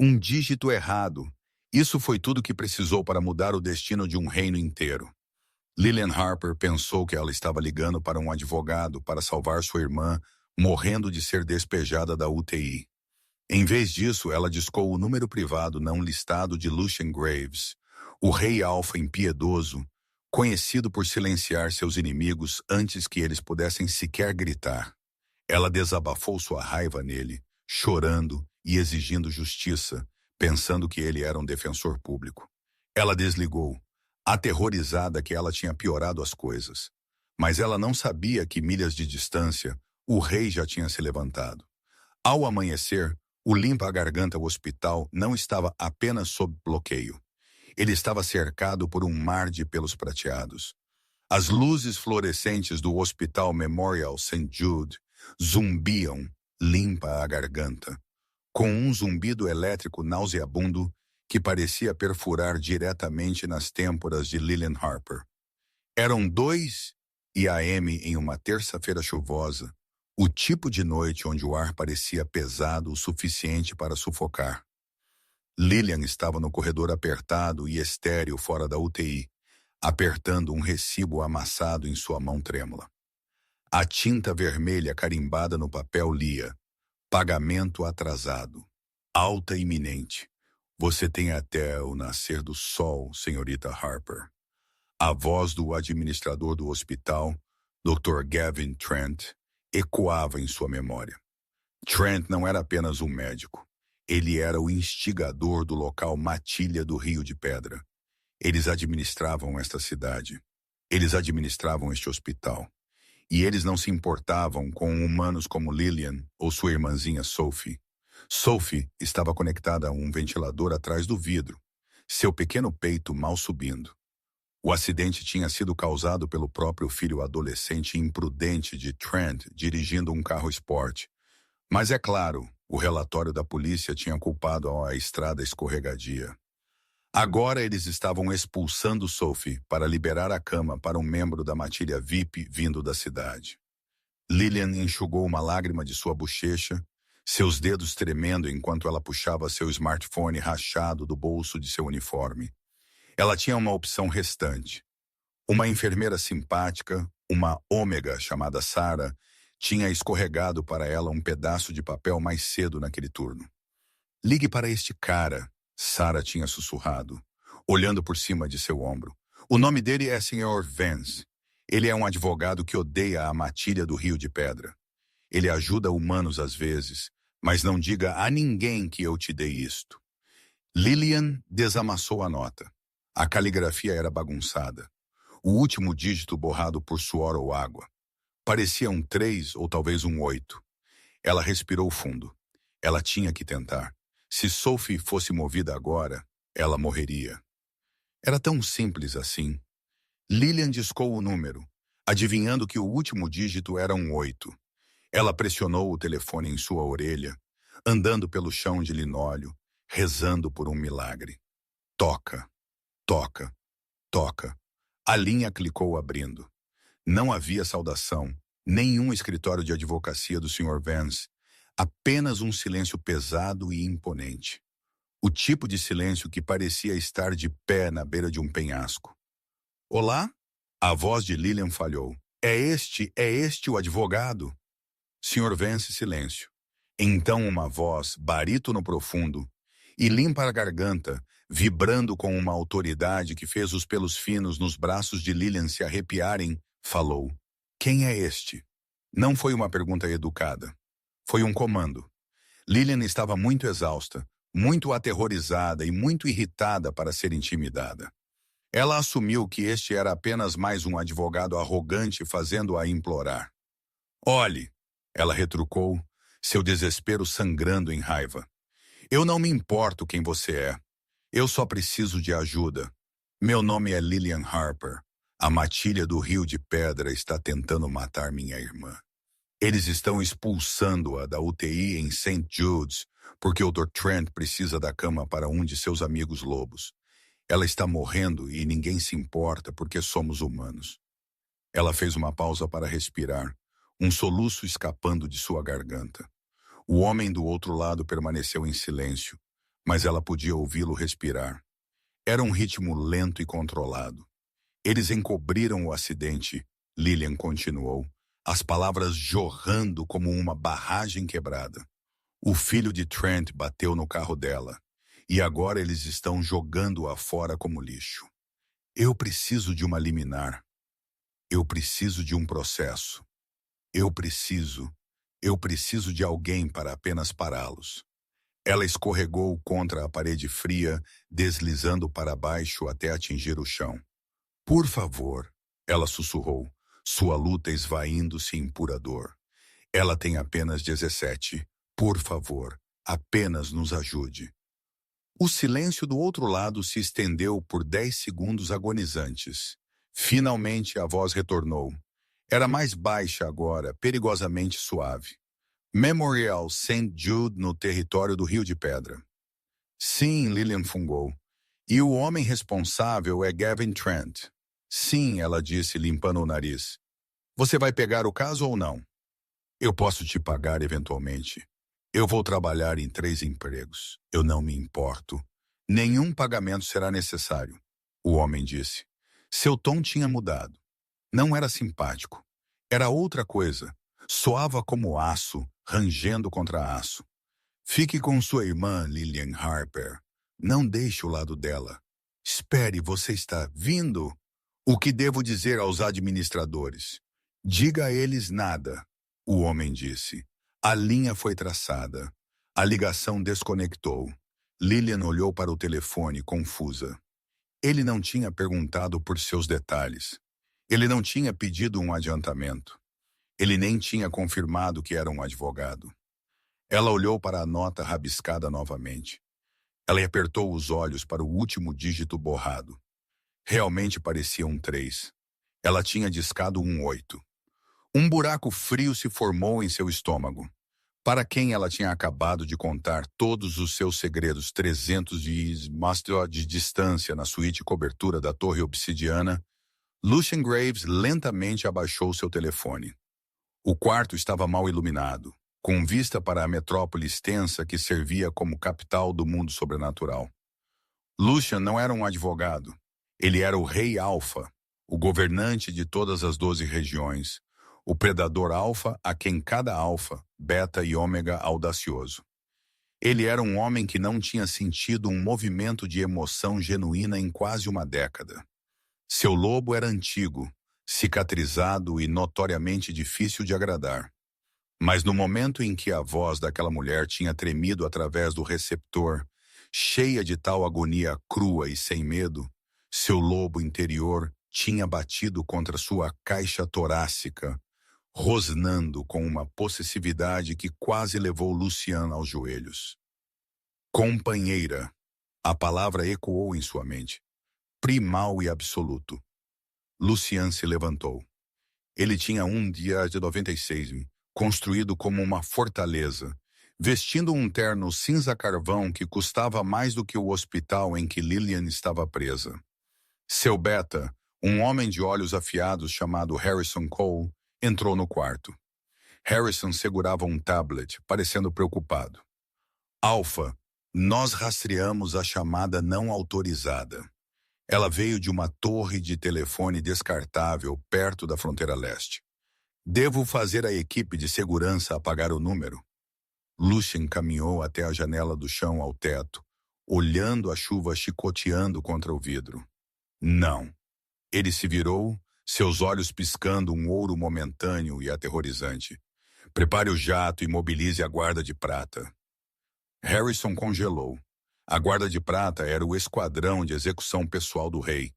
Um dígito errado. Isso foi tudo que precisou para mudar o destino de um reino inteiro. Lillian Harper pensou que ela estava ligando para um advogado para salvar sua irmã, morrendo de ser despejada da UTI. Em vez disso, ela discou o número privado não listado de Lucien Graves, o rei alfa impiedoso, conhecido por silenciar seus inimigos antes que eles pudessem sequer gritar. Ela desabafou sua raiva nele, chorando e exigindo justiça, pensando que ele era um defensor público. Ela desligou, aterrorizada que ela tinha piorado as coisas. Mas ela não sabia que, milhas de distância, o rei já tinha se levantado. Ao amanhecer, o limpa-garganta hospital não estava apenas sob bloqueio. Ele estava cercado por um mar de pelos prateados. As luzes fluorescentes do Hospital Memorial St. Jude zumbiam, limpa a garganta, com um zumbido elétrico nauseabundo que parecia perfurar diretamente nas têmporas de Lillian Harper. Eram 2 AM em uma terça-feira chuvosa, o tipo de noite onde o ar parecia pesado o suficiente para sufocar. Lillian estava no corredor apertado e estéril fora da UTI, apertando um recibo amassado em sua mão trêmula. A tinta vermelha carimbada no papel lia: pagamento atrasado. Alta iminente. Você tem até o nascer do sol, senhorita Harper. A voz do administrador do hospital, Dr. Gavin Trent, ecoava em sua memória. Trent não era apenas um médico. Ele era o instigador do local Matilha do Rio de Pedra. Eles administravam esta cidade. Eles administravam este hospital. E eles não se importavam com humanos como Lillian ou sua irmãzinha Sophie. Sophie estava conectada a um ventilador atrás do vidro, seu pequeno peito mal subindo. O acidente tinha sido causado pelo próprio filho adolescente imprudente de Trent dirigindo um carro esporte. Mas é claro, o relatório da polícia tinha culpado a estrada escorregadia. Agora eles estavam expulsando Sophie para liberar a cama para um membro da matilha VIP vindo da cidade. Lillian enxugou uma lágrima de sua bochecha, seus dedos tremendo enquanto ela puxava seu smartphone rachado do bolso de seu uniforme. Ela tinha uma opção restante. Uma enfermeira simpática, uma ômega chamada Sarah, tinha escorregado para ela um pedaço de papel mais cedo naquele turno. Ligue para este cara, Sarah tinha sussurrado, olhando por cima de seu ombro. O nome dele é Sr. Vance. Ele é um advogado que odeia a matilha do Rio de Pedra. Ele ajuda humanos às vezes, mas não diga a ninguém que eu te dei isto. Lillian desamassou a nota. A caligrafia era bagunçada. O último dígito borrado por suor ou água. Parecia um 3 ou talvez um 8. Ela respirou fundo. Ela tinha que tentar. Se Sophie fosse movida agora, ela morreria. Era tão simples assim. Lillian discou o número, adivinhando que o último dígito era um 8. Ela pressionou o telefone em sua orelha, andando pelo chão de linóleo, rezando por um milagre. Toca, toca, toca. A linha clicou abrindo. Não havia saudação, nenhum escritório de advocacia do Sr. Vance, apenas um silêncio pesado e imponente. O tipo de silêncio que parecia estar de pé na beira de um penhasco. Olá? A voz de Lillian falhou. É este o advogado? Sr. Vance, silêncio. Então uma voz, barítono profundo, e limpa a garganta, vibrando com uma autoridade que fez os pelos finos nos braços de Lillian se arrepiarem, falou. Quem é este? Não foi uma pergunta educada. Foi um comando. Lillian estava muito exausta, muito aterrorizada e muito irritada para ser intimidada. Ela assumiu que este era apenas mais um advogado arrogante fazendo-a implorar. Olhe, ela retrucou, seu desespero sangrando em raiva. Eu não me importo quem você é. Eu só preciso de ajuda. Meu nome é Lillian Harper. A matilha do Rio de Pedra está tentando matar minha irmã. Eles estão expulsando-a da UTI em St. Jude's porque o Dr. Trent precisa da cama para um de seus amigos lobos. Ela está morrendo e ninguém se importa porque somos humanos. Ela fez uma pausa para respirar, um soluço escapando de sua garganta. O homem do outro lado permaneceu em silêncio, mas ela podia ouvi-lo respirar. Era um ritmo lento e controlado. Eles encobriram o acidente, Lillian continuou, as palavras jorrando como uma barragem quebrada. O filho de Trent bateu no carro dela, e agora eles estão jogando-a fora como lixo. Eu preciso de uma liminar. Eu preciso de um processo. Eu preciso de alguém para apenas pará-los. Ela escorregou contra a parede fria, deslizando para baixo até atingir o chão. Por favor, ela sussurrou, sua luta esvaindo-se em pura dor. Ela tem apenas 17. Por favor, apenas nos ajude. O silêncio do outro lado se estendeu por 10 segundos agonizantes. Finalmente a voz retornou. Era mais baixa agora, perigosamente suave. Memorial St. Jude no território do Rio de Pedra. Sim, Lillian fungou. E o homem responsável é Gavin Trent. Sim, ela disse, limpando o nariz. Você vai pegar o caso ou não? Eu posso te pagar eventualmente. Eu vou trabalhar em 3 empregos. Eu não me importo. Nenhum pagamento será necessário, o homem disse. Seu tom tinha mudado. Não era simpático. Era outra coisa. Soava como aço, rangendo contra aço. Fique com sua irmã, Lillian Harper. Não deixe o lado dela. Espere, você está vindo? O que devo dizer aos administradores? Diga a eles nada, o homem disse. A linha foi traçada. A ligação desconectou. Lillian olhou para o telefone, confusa. Ele não tinha perguntado por seus detalhes. Ele não tinha pedido um adiantamento. Ele nem tinha confirmado que era um advogado. Ela olhou para a nota rabiscada novamente. Ela apertou os olhos para o último dígito borrado. Realmente parecia um 3. Ela tinha discado um 8. Um buraco frio se formou em seu estômago. Para quem ela tinha acabado de contar todos os seus segredos 300 de distância na suíte cobertura da Torre Obsidiana, Lucian Graves lentamente abaixou seu telefone. O quarto estava mal iluminado, com vista para a metrópole extensa que servia como capital do mundo sobrenatural. Lucian não era um advogado. Ele era o Rei Alfa, o governante de todas as 12 regiões, o predador alfa a quem cada alfa, beta e ômega audacioso. Ele era um homem que não tinha sentido um movimento de emoção genuína em quase uma década. Seu lobo era antigo, cicatrizado e notoriamente difícil de agradar. Mas no momento em que a voz daquela mulher tinha tremido através do receptor, cheia de tal agonia crua e sem medo, seu lobo interior tinha batido contra sua caixa torácica, rosnando com uma possessividade que quase levou Lucian aos joelhos. Companheira. A palavra ecoou em sua mente. Primal e absoluto. Lucian se levantou. Ele tinha um dia de 96, construído como uma fortaleza, vestindo um terno cinza-carvão que custava mais do que o hospital em que Lillian estava presa. Seu beta, um homem de olhos afiados chamado Harrison Cole, entrou no quarto. Harrison segurava um tablet, parecendo preocupado. Alpha, nós rastreamos a chamada não autorizada. Ela veio de uma torre de telefone descartável perto da fronteira leste. Devo fazer a equipe de segurança apagar o número? Lucian caminhou até a janela do chão ao teto, olhando a chuva chicoteando contra o vidro. Não. Ele se virou, seus olhos piscando um ouro momentâneo e aterrorizante. Prepare o jato e mobilize a guarda de prata. Harrison congelou. A guarda de prata era o esquadrão de execução pessoal do rei.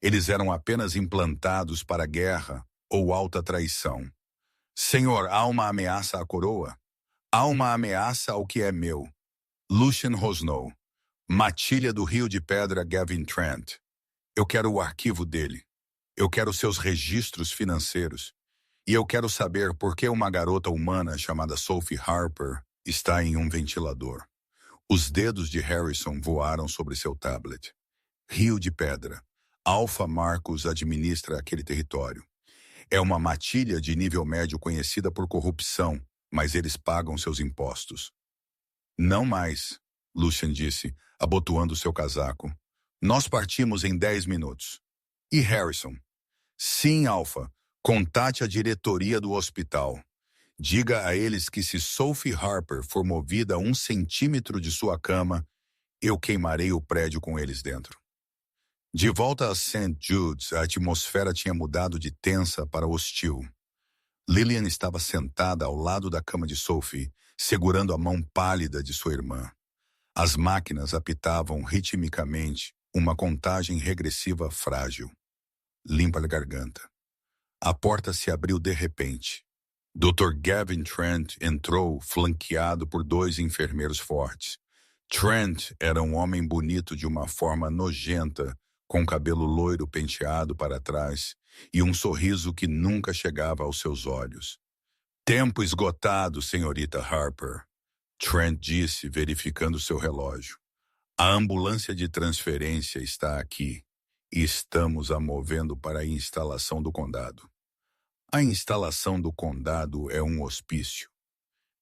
Eles eram apenas implantados para guerra ou alta traição. Senhor, há uma ameaça à coroa? Há uma ameaça ao que é meu. Lucian rosnou. Matilha do Rio de Pedra Gavin Trent. Eu quero o arquivo dele. Eu quero seus registros financeiros. E eu quero saber por que uma garota humana chamada Sophie Harper está em um ventilador. Os dedos de Harrison voaram sobre seu tablet. Rio de Pedra. Alpha Marcos administra aquele território. É uma matilha de nível médio conhecida por corrupção, mas eles pagam seus impostos. Não mais. Lucien disse, abotoando seu casaco. Nós partimos em 10 minutos. E Harrison? Sim, Alpha. Contate a diretoria do hospital. Diga a eles que se Sophie Harper for movida a 1 centímetro de sua cama, eu queimarei o prédio com eles dentro. De volta a St. Jude's, a atmosfera tinha mudado de tensa para hostil. Lillian estava sentada ao lado da cama de Sophie, segurando a mão pálida de sua irmã. As máquinas apitavam ritmicamente, uma contagem regressiva frágil. Limpa a garganta. A porta se abriu de repente. Dr. Gavin Trent entrou, flanqueado por 2 enfermeiros fortes. Trent era um homem bonito de uma forma nojenta, com cabelo loiro penteado para trás e um sorriso que nunca chegava aos seus olhos. Tempo esgotado, senhorita Harper, Trent disse, verificando seu relógio. A ambulância de transferência está aqui e estamos a movendo para a instalação do condado. A instalação do condado é um hospício.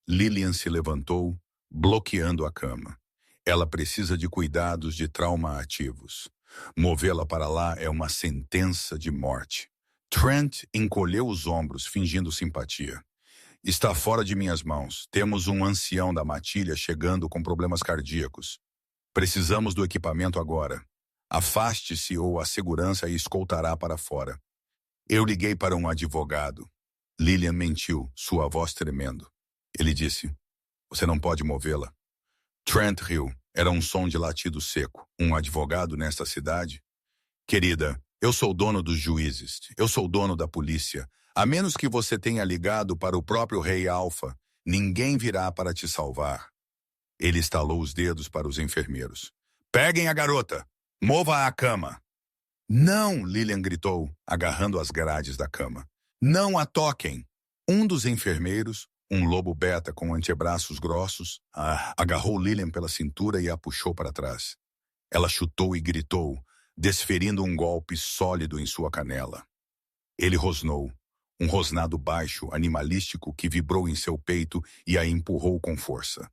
Lillian se levantou, bloqueando a cama. Ela precisa de cuidados de trauma ativos. Movê-la para lá é uma sentença de morte. Trent encolheu os ombros, fingindo simpatia. Está fora de minhas mãos. Temos um ancião da matilha chegando com problemas cardíacos. Precisamos do equipamento agora. Afaste-se ou a segurança a escoltará para fora. Eu liguei para um advogado. Lillian mentiu, sua voz tremendo. Ele disse, você não pode movê-la. Trent riu. Era um som de latido seco. Um advogado nesta cidade? Querida, eu sou dono dos juízes. Eu sou dono da polícia. A menos que você tenha ligado para o próprio Rei Alpha, ninguém virá para te salvar. Ele estalou os dedos para os enfermeiros. Peguem a garota! Mova a cama! Não! Lillian gritou, agarrando as grades da cama. Não a toquem! Um dos enfermeiros, um lobo beta com antebraços grossos, agarrou Lillian pela cintura e a puxou para trás. Ela chutou e gritou, desferindo um golpe sólido em sua canela. Ele rosnou, um rosnado baixo, animalístico que vibrou em seu peito e a empurrou com força.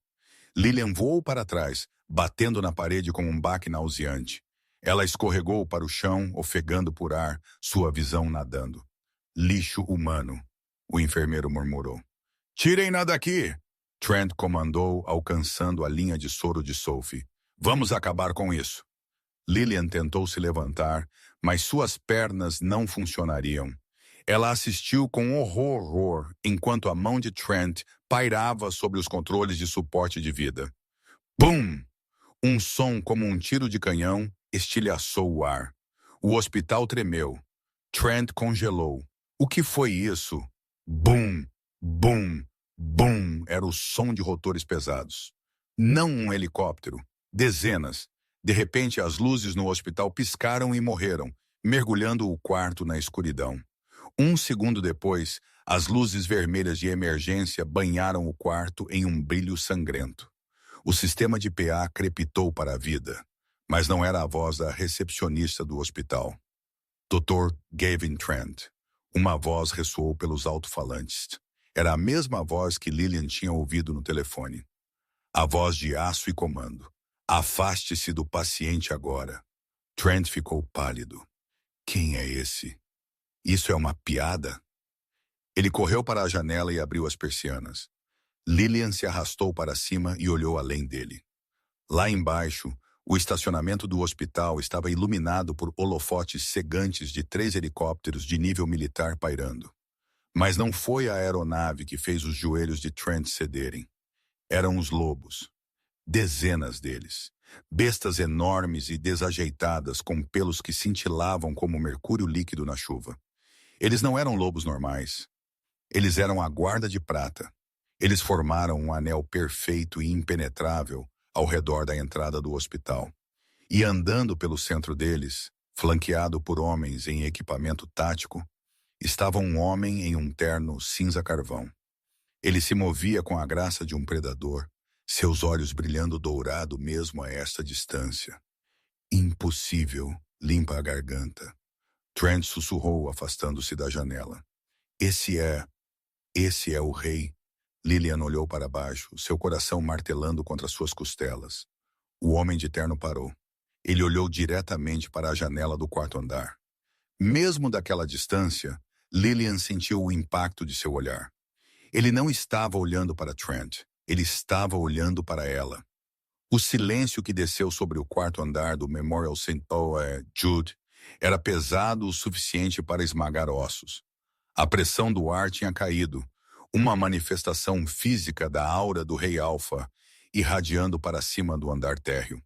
Lillian voou para trás, batendo na parede com um baque nauseante. Ela escorregou para o chão, ofegando por ar, sua visão nadando. Lixo humano, o enfermeiro murmurou. Tirem-na daqui! Trent comandou, alcançando a linha de soro de Sophie. Vamos acabar com isso. Lillian tentou se levantar, mas suas pernas não funcionariam. Ela assistiu com horror enquanto a mão de Trent pairava sobre os controles de suporte de vida. Bum! Um som como um tiro de canhão estilhaçou o ar. O hospital tremeu. Trent congelou. O que foi isso? Bum! Bum! Bum! Era o som de rotores pesados. Não um helicóptero. Dezenas. De repente, as luzes no hospital piscaram e morreram, mergulhando o quarto na escuridão. 1 segundo depois, as luzes vermelhas de emergência banharam o quarto em um brilho sangrento. O sistema de PA crepitou para a vida, mas não era a voz da recepcionista do hospital. Dr. Gavin Trent. Uma voz ressoou pelos alto-falantes. Era a mesma voz que Lillian tinha ouvido no telefone. A voz de aço e comando. Afaste-se do paciente agora. Trent ficou pálido. Quem é esse? Isso é uma piada? Ele correu para a janela e abriu as persianas. Lillian se arrastou para cima e olhou além dele. Lá embaixo, o estacionamento do hospital estava iluminado por holofotes cegantes de 3 helicópteros de nível militar pairando. Mas não foi a aeronave que fez os joelhos de Trent cederem. Eram os lobos. Dezenas deles. Bestas enormes e desajeitadas com pelos que cintilavam como mercúrio líquido na chuva. Eles não eram lobos normais. Eles eram a guarda de prata. Eles formaram um anel perfeito e impenetrável ao redor da entrada do hospital. E andando pelo centro deles, flanqueado por homens em equipamento tático, estava um homem em um terno cinza-carvão. Ele se movia com a graça de um predador, seus olhos brilhando dourado mesmo a esta distância. Impossível, limpa a garganta. Trent sussurrou, afastando-se da janela. Esse é o rei. Lillian olhou para baixo, seu coração martelando contra suas costelas. O homem de terno parou. Ele olhou diretamente para a janela do quarto andar. Mesmo daquela distância, Lillian sentiu o impacto de seu olhar. Ele não estava olhando para Trent, ele estava olhando para ela. O silêncio que desceu sobre o quarto andar do Memorial St. Jude era pesado o suficiente para esmagar ossos. A pressão do ar tinha caído, uma manifestação física da aura do Rei Alpha irradiando para cima do andar térreo.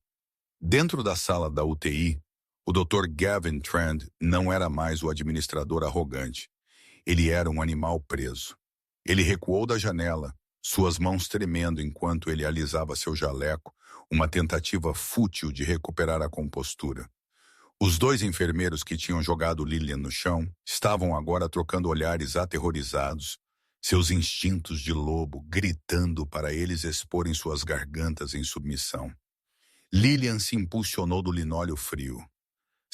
Dentro da sala da UTI, o Dr. Gavin Trent não era mais o administrador arrogante. Ele era um animal preso. Ele recuou da janela, suas mãos tremendo enquanto ele alisava seu jaleco, uma tentativa fútil de recuperar a compostura. Os dois enfermeiros que tinham jogado Lillian no chão estavam agora trocando olhares aterrorizados, seus instintos de lobo gritando para eles exporem suas gargantas em submissão. Lillian se impulsionou do linóleo frio.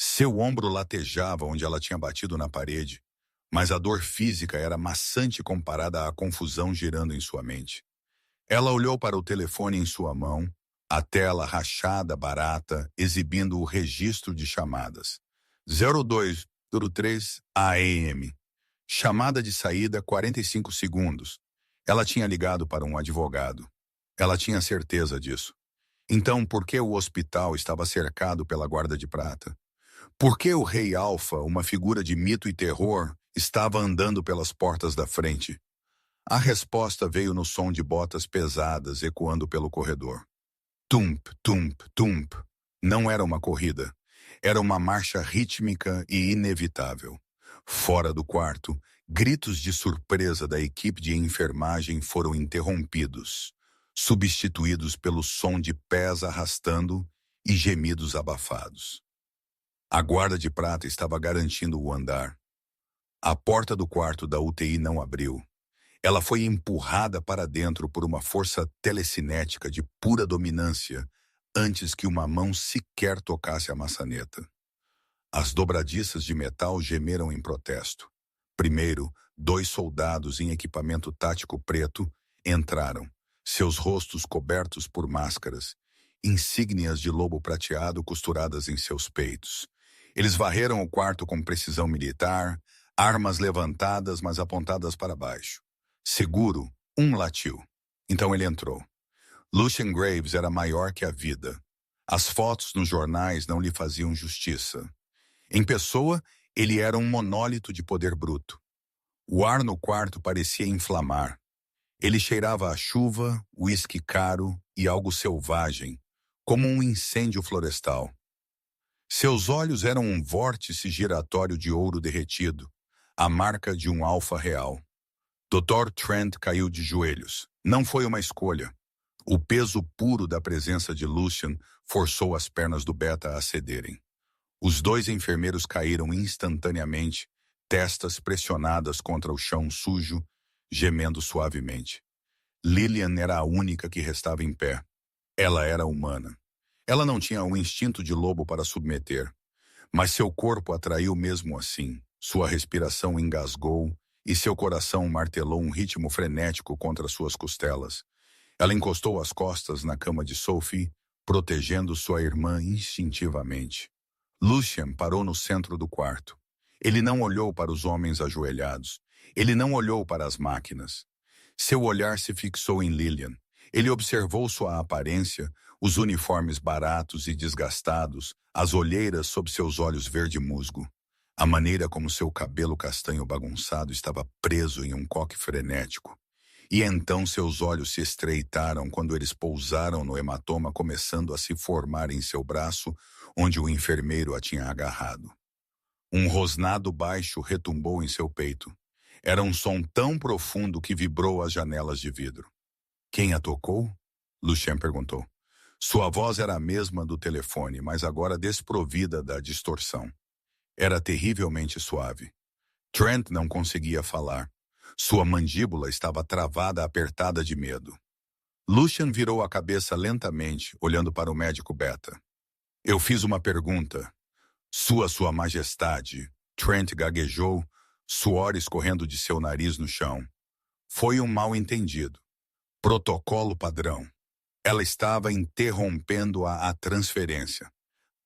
Seu ombro latejava onde ela tinha batido na parede, mas a dor física era maçante comparada à confusão girando em sua mente. Ela olhou para o telefone em sua mão, a tela rachada barata, exibindo o registro de chamadas. 0203 AM. Chamada de saída 45 segundos. Ela tinha ligado para um advogado. Ela tinha certeza disso. Então, por que o hospital estava cercado pela Guarda de Prata? Por que o Rei Alpha, uma figura de mito e terror, estava andando pelas portas da frente? A resposta veio no som de botas pesadas ecoando pelo corredor. Tump, tump, tump. Não era uma corrida. Era uma marcha rítmica e inevitável. Fora do quarto, gritos de surpresa da equipe de enfermagem foram interrompidos, substituídos pelo som de pés arrastando e gemidos abafados. A Guarda de Prata estava garantindo o andar. A porta do quarto da UTI não abriu. Ela foi empurrada para dentro por uma força telecinética de pura dominância antes que uma mão sequer tocasse a maçaneta. As dobradiças de metal gemeram em protesto. Primeiro, 2 soldados em equipamento tático preto entraram, seus rostos cobertos por máscaras, insígnias de lobo prateado costuradas em seus peitos. Eles varreram o quarto com precisão militar, armas levantadas mas apontadas para baixo. Seguro, um latiu. Então ele entrou. Lucien Graves era maior que a vida. As fotos nos jornais não lhe faziam justiça. Em pessoa, ele era um monólito de poder bruto. O ar no quarto parecia inflamar. Ele cheirava a chuva, uísque caro e algo selvagem, como um incêndio florestal. Seus olhos eram um vórtice giratório de ouro derretido, a marca de um alfa real. Dr. Trent caiu de joelhos. Não foi uma escolha. O peso puro da presença de Lucien forçou as pernas do Beta a cederem. Os 2 enfermeiros caíram instantaneamente, testas pressionadas contra o chão sujo, gemendo suavemente. Lillian era a única que restava em pé. Ela era humana. Ela não tinha um instinto de lobo para submeter, mas seu corpo atraiu mesmo assim. Sua respiração engasgou e seu coração martelou um ritmo frenético contra suas costelas. Ela encostou as costas na cama de Sophie, protegendo sua irmã instintivamente. Lucien parou no centro do quarto. Ele não olhou para os homens ajoelhados. Ele não olhou para as máquinas. Seu olhar se fixou em Lillian. Ele observou sua aparência, os uniformes baratos e desgastados, as olheiras sob seus olhos verde-musgo. A maneira como seu cabelo castanho bagunçado estava preso em um coque frenético. E então seus olhos se estreitaram quando eles pousaram no hematoma começando a se formar em seu braço, onde o enfermeiro a tinha agarrado. Um rosnado baixo retumbou em seu peito. Era um som tão profundo que vibrou as janelas de vidro. Quem a tocou? Lucien perguntou. Sua voz era a mesma do telefone, mas agora desprovida da distorção. Era terrivelmente suave. Trent não conseguia falar. Sua mandíbula estava travada, apertada de medo. Lucien virou a cabeça lentamente, olhando para o médico Beta. Eu fiz uma pergunta. Sua Majestade, Trent gaguejou, suor escorrendo de seu nariz no chão. Foi um mal-entendido. Protocolo padrão. Ela estava interrompendo a transferência.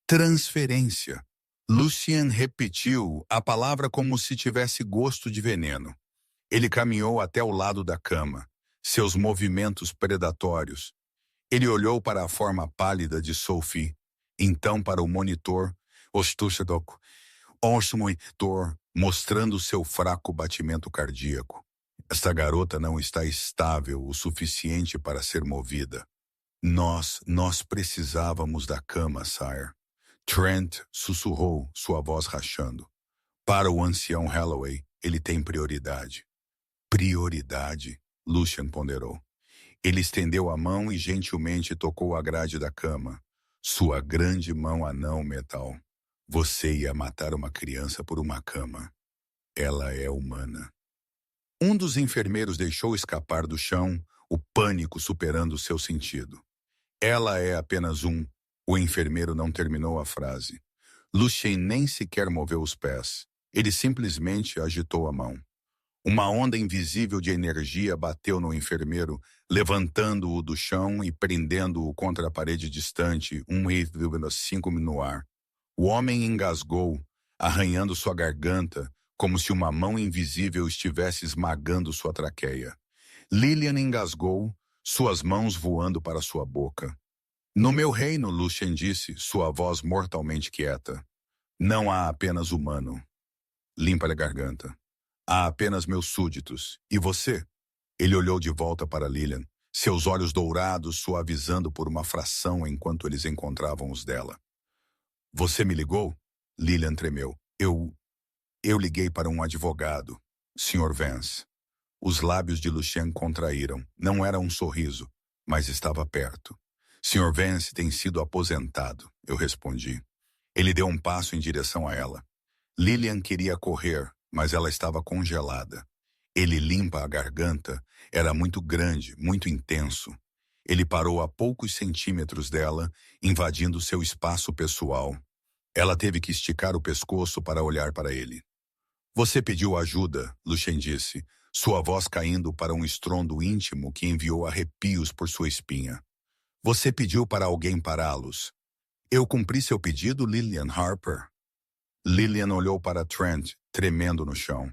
Transferência. Lucien repetiu a palavra como se tivesse gosto de veneno. Ele caminhou até o lado da cama, seus movimentos predatórios. Ele olhou para a forma pálida de Sophie, então para o monitor, mostrando seu fraco batimento cardíaco. Esta garota não está estável o suficiente para ser movida. Nós precisávamos da cama, sire. Trent sussurrou, sua voz rachando. Para o ancião Holloway, ele tem prioridade. Prioridade, Lucien ponderou. Ele estendeu a mão e gentilmente tocou a grade da cama. Sua grande mão anão metal. Você ia matar uma criança por uma cama. Ela é humana. Um dos enfermeiros deixou escapar do chão, o pânico superando seu sentido. Ela é apenas um. O enfermeiro não terminou a frase. Lucien nem sequer moveu os pés. Ele simplesmente agitou a mão. Uma onda invisível de energia bateu no enfermeiro, levantando-o do chão e prendendo-o contra a parede distante, 1,5 no ar. O homem engasgou, arranhando sua garganta, como se uma mão invisível estivesse esmagando sua traqueia. Lillian engasgou, suas mãos voando para sua boca. No meu reino, Lucien disse, sua voz mortalmente quieta. Não há apenas humano. Limpa-lhe a garganta. Há apenas meus súditos. E você? Ele olhou de volta para Lillian, seus olhos dourados suavizando por uma fração enquanto eles encontravam os dela. Você me ligou? Lillian tremeu. Eu liguei para um advogado, Sr. Vance. Os lábios de Lucien contraíram. Não era um sorriso, mas estava perto. Sr. Vance tem sido aposentado, eu respondi. Ele deu um passo em direção a ela. Lillian queria correr, mas ela estava congelada. Ele limpa a garganta, era muito grande, muito intenso. Ele parou a poucos centímetros dela, invadindo seu espaço pessoal. Ela teve que esticar o pescoço para olhar para ele. Você pediu ajuda, Lucien disse, sua voz caindo para um estrondo íntimo que enviou arrepios por sua espinha. Você pediu para alguém pará-los. Eu cumpri seu pedido, Lillian Harper? Lillian olhou para Trent, tremendo no chão.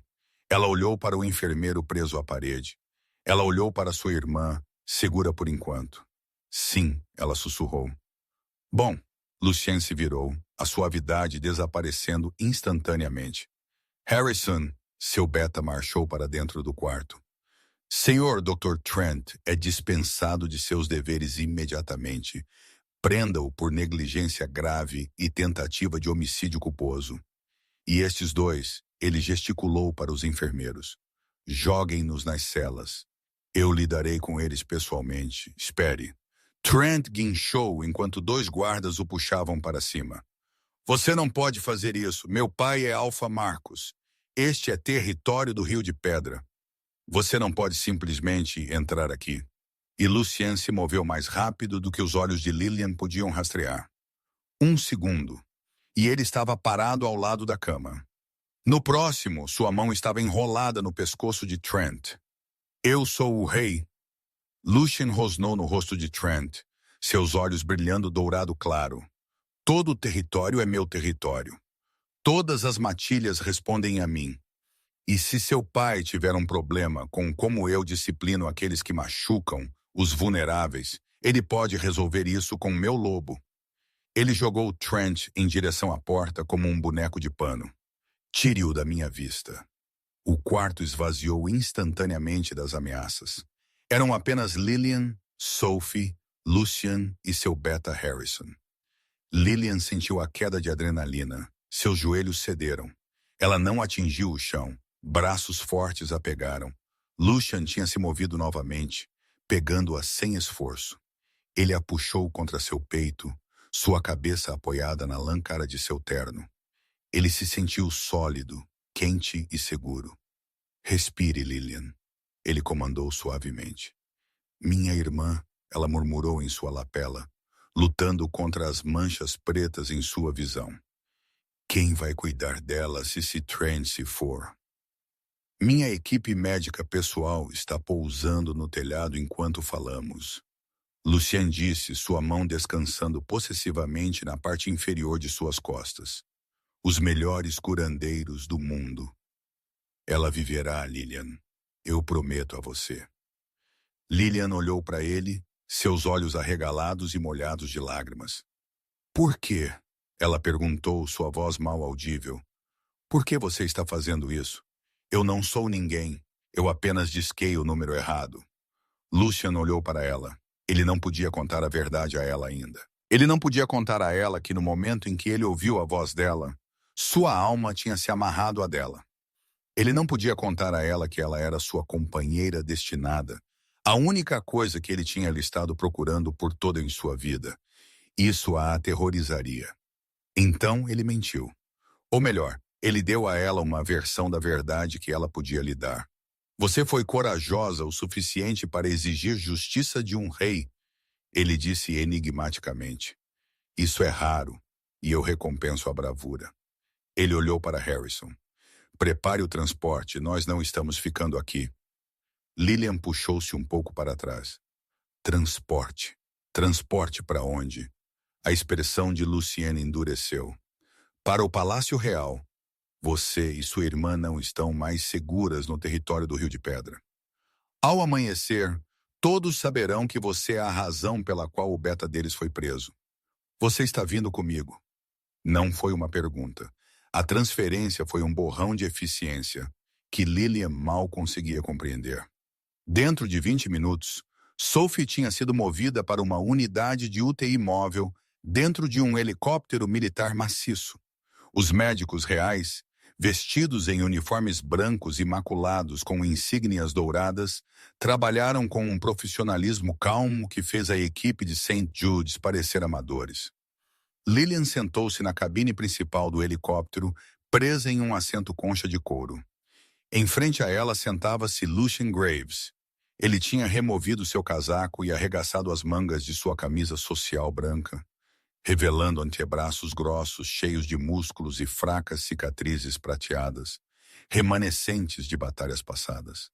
Ela olhou para o enfermeiro preso à parede. Ela olhou para sua irmã, segura por enquanto. Sim, ela sussurrou. Bom, Lucien se virou, a suavidade desaparecendo instantaneamente. Harrison, seu beta marchou para dentro do quarto. Senhor Dr. Trent é dispensado de seus deveres imediatamente. Prenda-o por negligência grave e tentativa de homicídio culposo. E estes dois, ele gesticulou para os enfermeiros. Joguem-nos nas celas. Eu lidarei com eles pessoalmente. Espere. Trent guinchou enquanto dois guardas o puxavam para cima. Você não pode fazer isso. Meu pai é Alpha Marcos. Este é território do Rio de Pedra. Você não pode simplesmente entrar aqui. E Lucien se moveu mais rápido do que os olhos de Lillian podiam rastrear. 1 segundo. E ele estava parado ao lado da cama. No próximo, sua mão estava enrolada no pescoço de Trent. Eu sou o rei. Lucien rosnou no rosto de Trent, seus olhos brilhando dourado claro. Todo o território é meu território. Todas as matilhas respondem a mim. E se seu pai tiver um problema com como eu disciplino aqueles que machucam, os vulneráveis, ele pode resolver isso com meu lobo. Ele jogou Trent em direção à porta como um boneco de pano. Tire-o da minha vista. O quarto esvaziou instantaneamente das ameaças. Eram apenas Lillian, Sophie, Lucien e seu beta Harrison. Lillian sentiu a queda de adrenalina. Seus joelhos cederam. Ela não atingiu o chão. Braços fortes a pegaram. Lucien tinha se movido novamente, pegando-a sem esforço. Ele a puxou contra seu peito, sua cabeça apoiada na lã cara de seu terno. Ele se sentiu sólido, quente e seguro. Respire, Lillian. Ele comandou suavemente. Minha irmã, ela murmurou em sua lapela, lutando contra as manchas pretas em sua visão. Quem vai cuidar dela se Trent se for? Minha equipe médica pessoal está pousando no telhado enquanto falamos. Lucien disse, sua mão descansando possessivamente na parte inferior de suas costas. Os melhores curandeiros do mundo. Ela viverá, Lillian. Eu prometo a você. Lillian olhou para ele, seus olhos arregalados e molhados de lágrimas. Por quê? Ela perguntou, sua voz mal audível. Por que você está fazendo isso? Eu não sou ninguém. Eu apenas disquei o número errado. Lucien olhou para ela. Ele não podia contar a verdade a ela ainda. Ele não podia contar a ela que no momento em que ele ouviu a voz dela, sua alma tinha se amarrado à dela. Ele não podia contar a ela que ela era sua companheira destinada, a única coisa que ele tinha estado procurando por toda em sua vida. Isso a aterrorizaria. Então ele mentiu. Ou melhor, ele deu a ela uma versão da verdade que ela podia lhe dar. Você foi corajosa o suficiente para exigir justiça de um rei, ele disse enigmaticamente. Isso é raro, e eu recompenso a bravura. Ele olhou para Harrison. Prepare o transporte, nós não estamos ficando aqui. Lillian puxou-se um pouco para trás. Transporte. Transporte para onde? A expressão de Lucien endureceu. Para o Palácio Real. Você e sua irmã não estão mais seguras no território do Rio de Pedra. Ao amanhecer, todos saberão que você é a razão pela qual o beta deles foi preso. Você está vindo comigo. Não foi uma pergunta. A transferência foi um borrão de eficiência que Lillian mal conseguia compreender. Dentro de 20 minutos, Sophie tinha sido movida para uma unidade de UTI móvel dentro de um helicóptero militar maciço. Os médicos reais, vestidos em uniformes brancos imaculados com insígnias douradas, trabalharam com um profissionalismo calmo que fez a equipe de St. Jude's parecer amadores. Lillian sentou-se na cabine principal do helicóptero, presa em um assento concha de couro. Em frente a ela sentava-se Lucien Graves. Ele tinha removido seu casaco e arregaçado as mangas de sua camisa social branca, revelando antebraços grossos, cheios de músculos e fracas cicatrizes prateadas, remanescentes de batalhas passadas.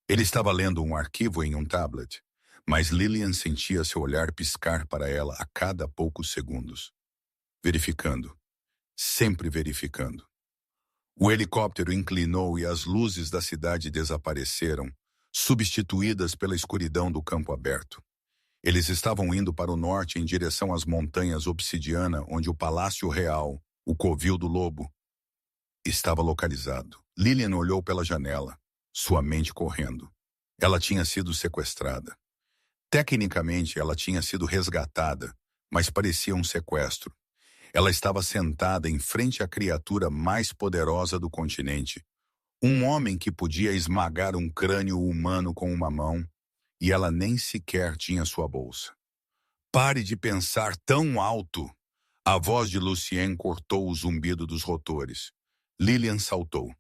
Ele estava lendo um arquivo em um tablet, mas Lillian sentia seu olhar piscar para ela a cada poucos segundos. Verificando. Sempre verificando. O helicóptero inclinou e as luzes da cidade desapareceram, substituídas pela escuridão do campo aberto. Eles estavam indo para o norte em direção às montanhas Obsidiana, onde o Palácio Real, o Covil do Lobo, estava localizado. Lillian olhou pela janela, sua mente correndo. Ela tinha sido sequestrada. Tecnicamente, ela tinha sido resgatada, mas parecia um sequestro. Ela estava sentada em frente à criatura mais poderosa do continente. Um homem que podia esmagar um crânio humano com uma mão, e ela nem sequer tinha sua bolsa. Pare de pensar tão alto! A voz de Lucien cortou o zumbido dos rotores. Lillian saltou.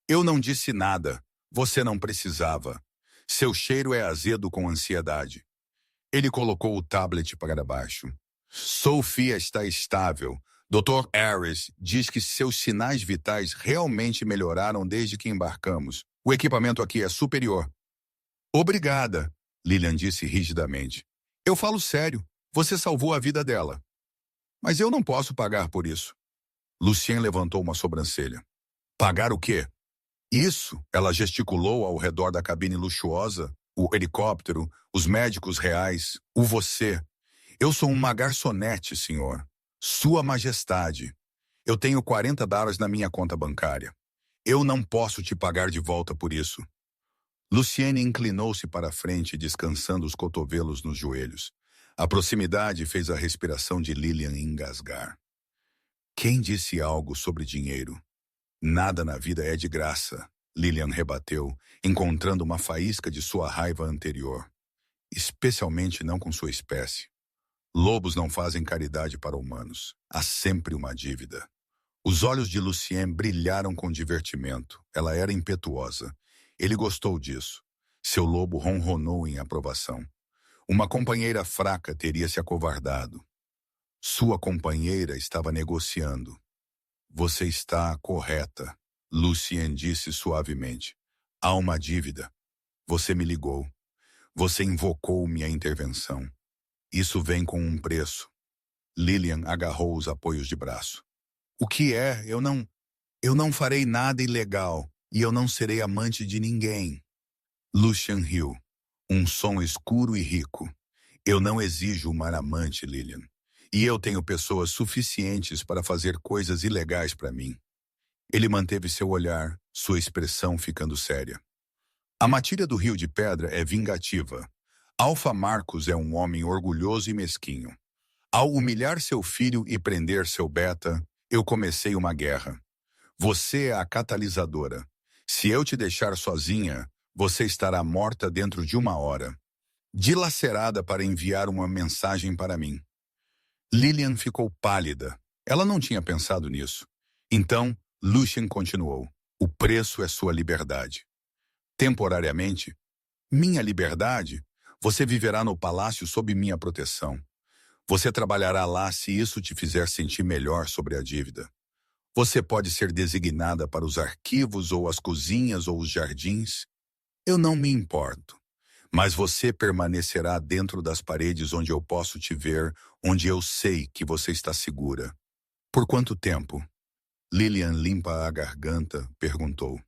Eu não disse nada. Você não precisava. Seu cheiro é azedo com ansiedade. Ele colocou o tablet para baixo. Sophia está estável. Dr. Harris diz que seus sinais vitais realmente melhoraram desde que embarcamos. O equipamento aqui é superior. Obrigada, Lillian disse rigidamente. Eu falo sério. Você salvou a vida dela. Mas eu não posso pagar por isso. Lucien levantou uma sobrancelha. Pagar o quê? Isso, ela gesticulou ao redor da cabine luxuosa, o helicóptero, os médicos reais, o você. Eu sou uma garçonete, senhor. Sua Majestade. Eu tenho $40 na minha conta bancária. Eu não posso te pagar de volta por isso. Luciene inclinou-se para a frente, descansando os cotovelos nos joelhos. A proximidade fez a respiração de Lillian engasgar. Quem disse algo sobre dinheiro? Nada na vida é de graça, Lillian rebateu, encontrando uma faísca de sua raiva anterior. Especialmente não com sua espécie. Lobos não fazem caridade para humanos. Há sempre uma dívida. Os olhos de Lucien brilharam com divertimento. Ela era impetuosa. Ele gostou disso. Seu lobo ronronou em aprovação. Uma companheira fraca teria se acovardado. Sua companheira estava negociando. Você está correta, Lucien disse suavemente. Há uma dívida. Você me ligou. Você invocou minha intervenção. Isso vem com um preço. Lillian agarrou os apoios de braço. O que é? Eu não farei nada ilegal e eu não serei amante de ninguém. Lucian riu. Um som escuro e rico. Eu não exijo uma amante, Lillian. E eu tenho pessoas suficientes para fazer coisas ilegais para mim. Ele manteve seu olhar, sua expressão ficando séria. A matilha do Rio de Pedra é vingativa. Alfa Marcos é um homem orgulhoso e mesquinho. Ao humilhar seu filho e prender seu beta, eu comecei uma guerra. Você é a catalisadora. Se eu te deixar sozinha, você estará morta dentro de 1 hora. Dilacerada para enviar uma mensagem para mim. Lillian ficou pálida. Ela não tinha pensado nisso. Então, Lucian continuou. O preço é sua liberdade. Temporariamente, minha liberdade? Você viverá no palácio sob minha proteção. Você trabalhará lá se isso te fizer sentir melhor sobre a dívida. Você pode ser designada para os arquivos ou as cozinhas ou os jardins. Eu não me importo. Mas você permanecerá dentro das paredes onde eu posso te ver, onde eu sei que você está segura. Por quanto tempo? Lillian limpa a garganta, perguntou.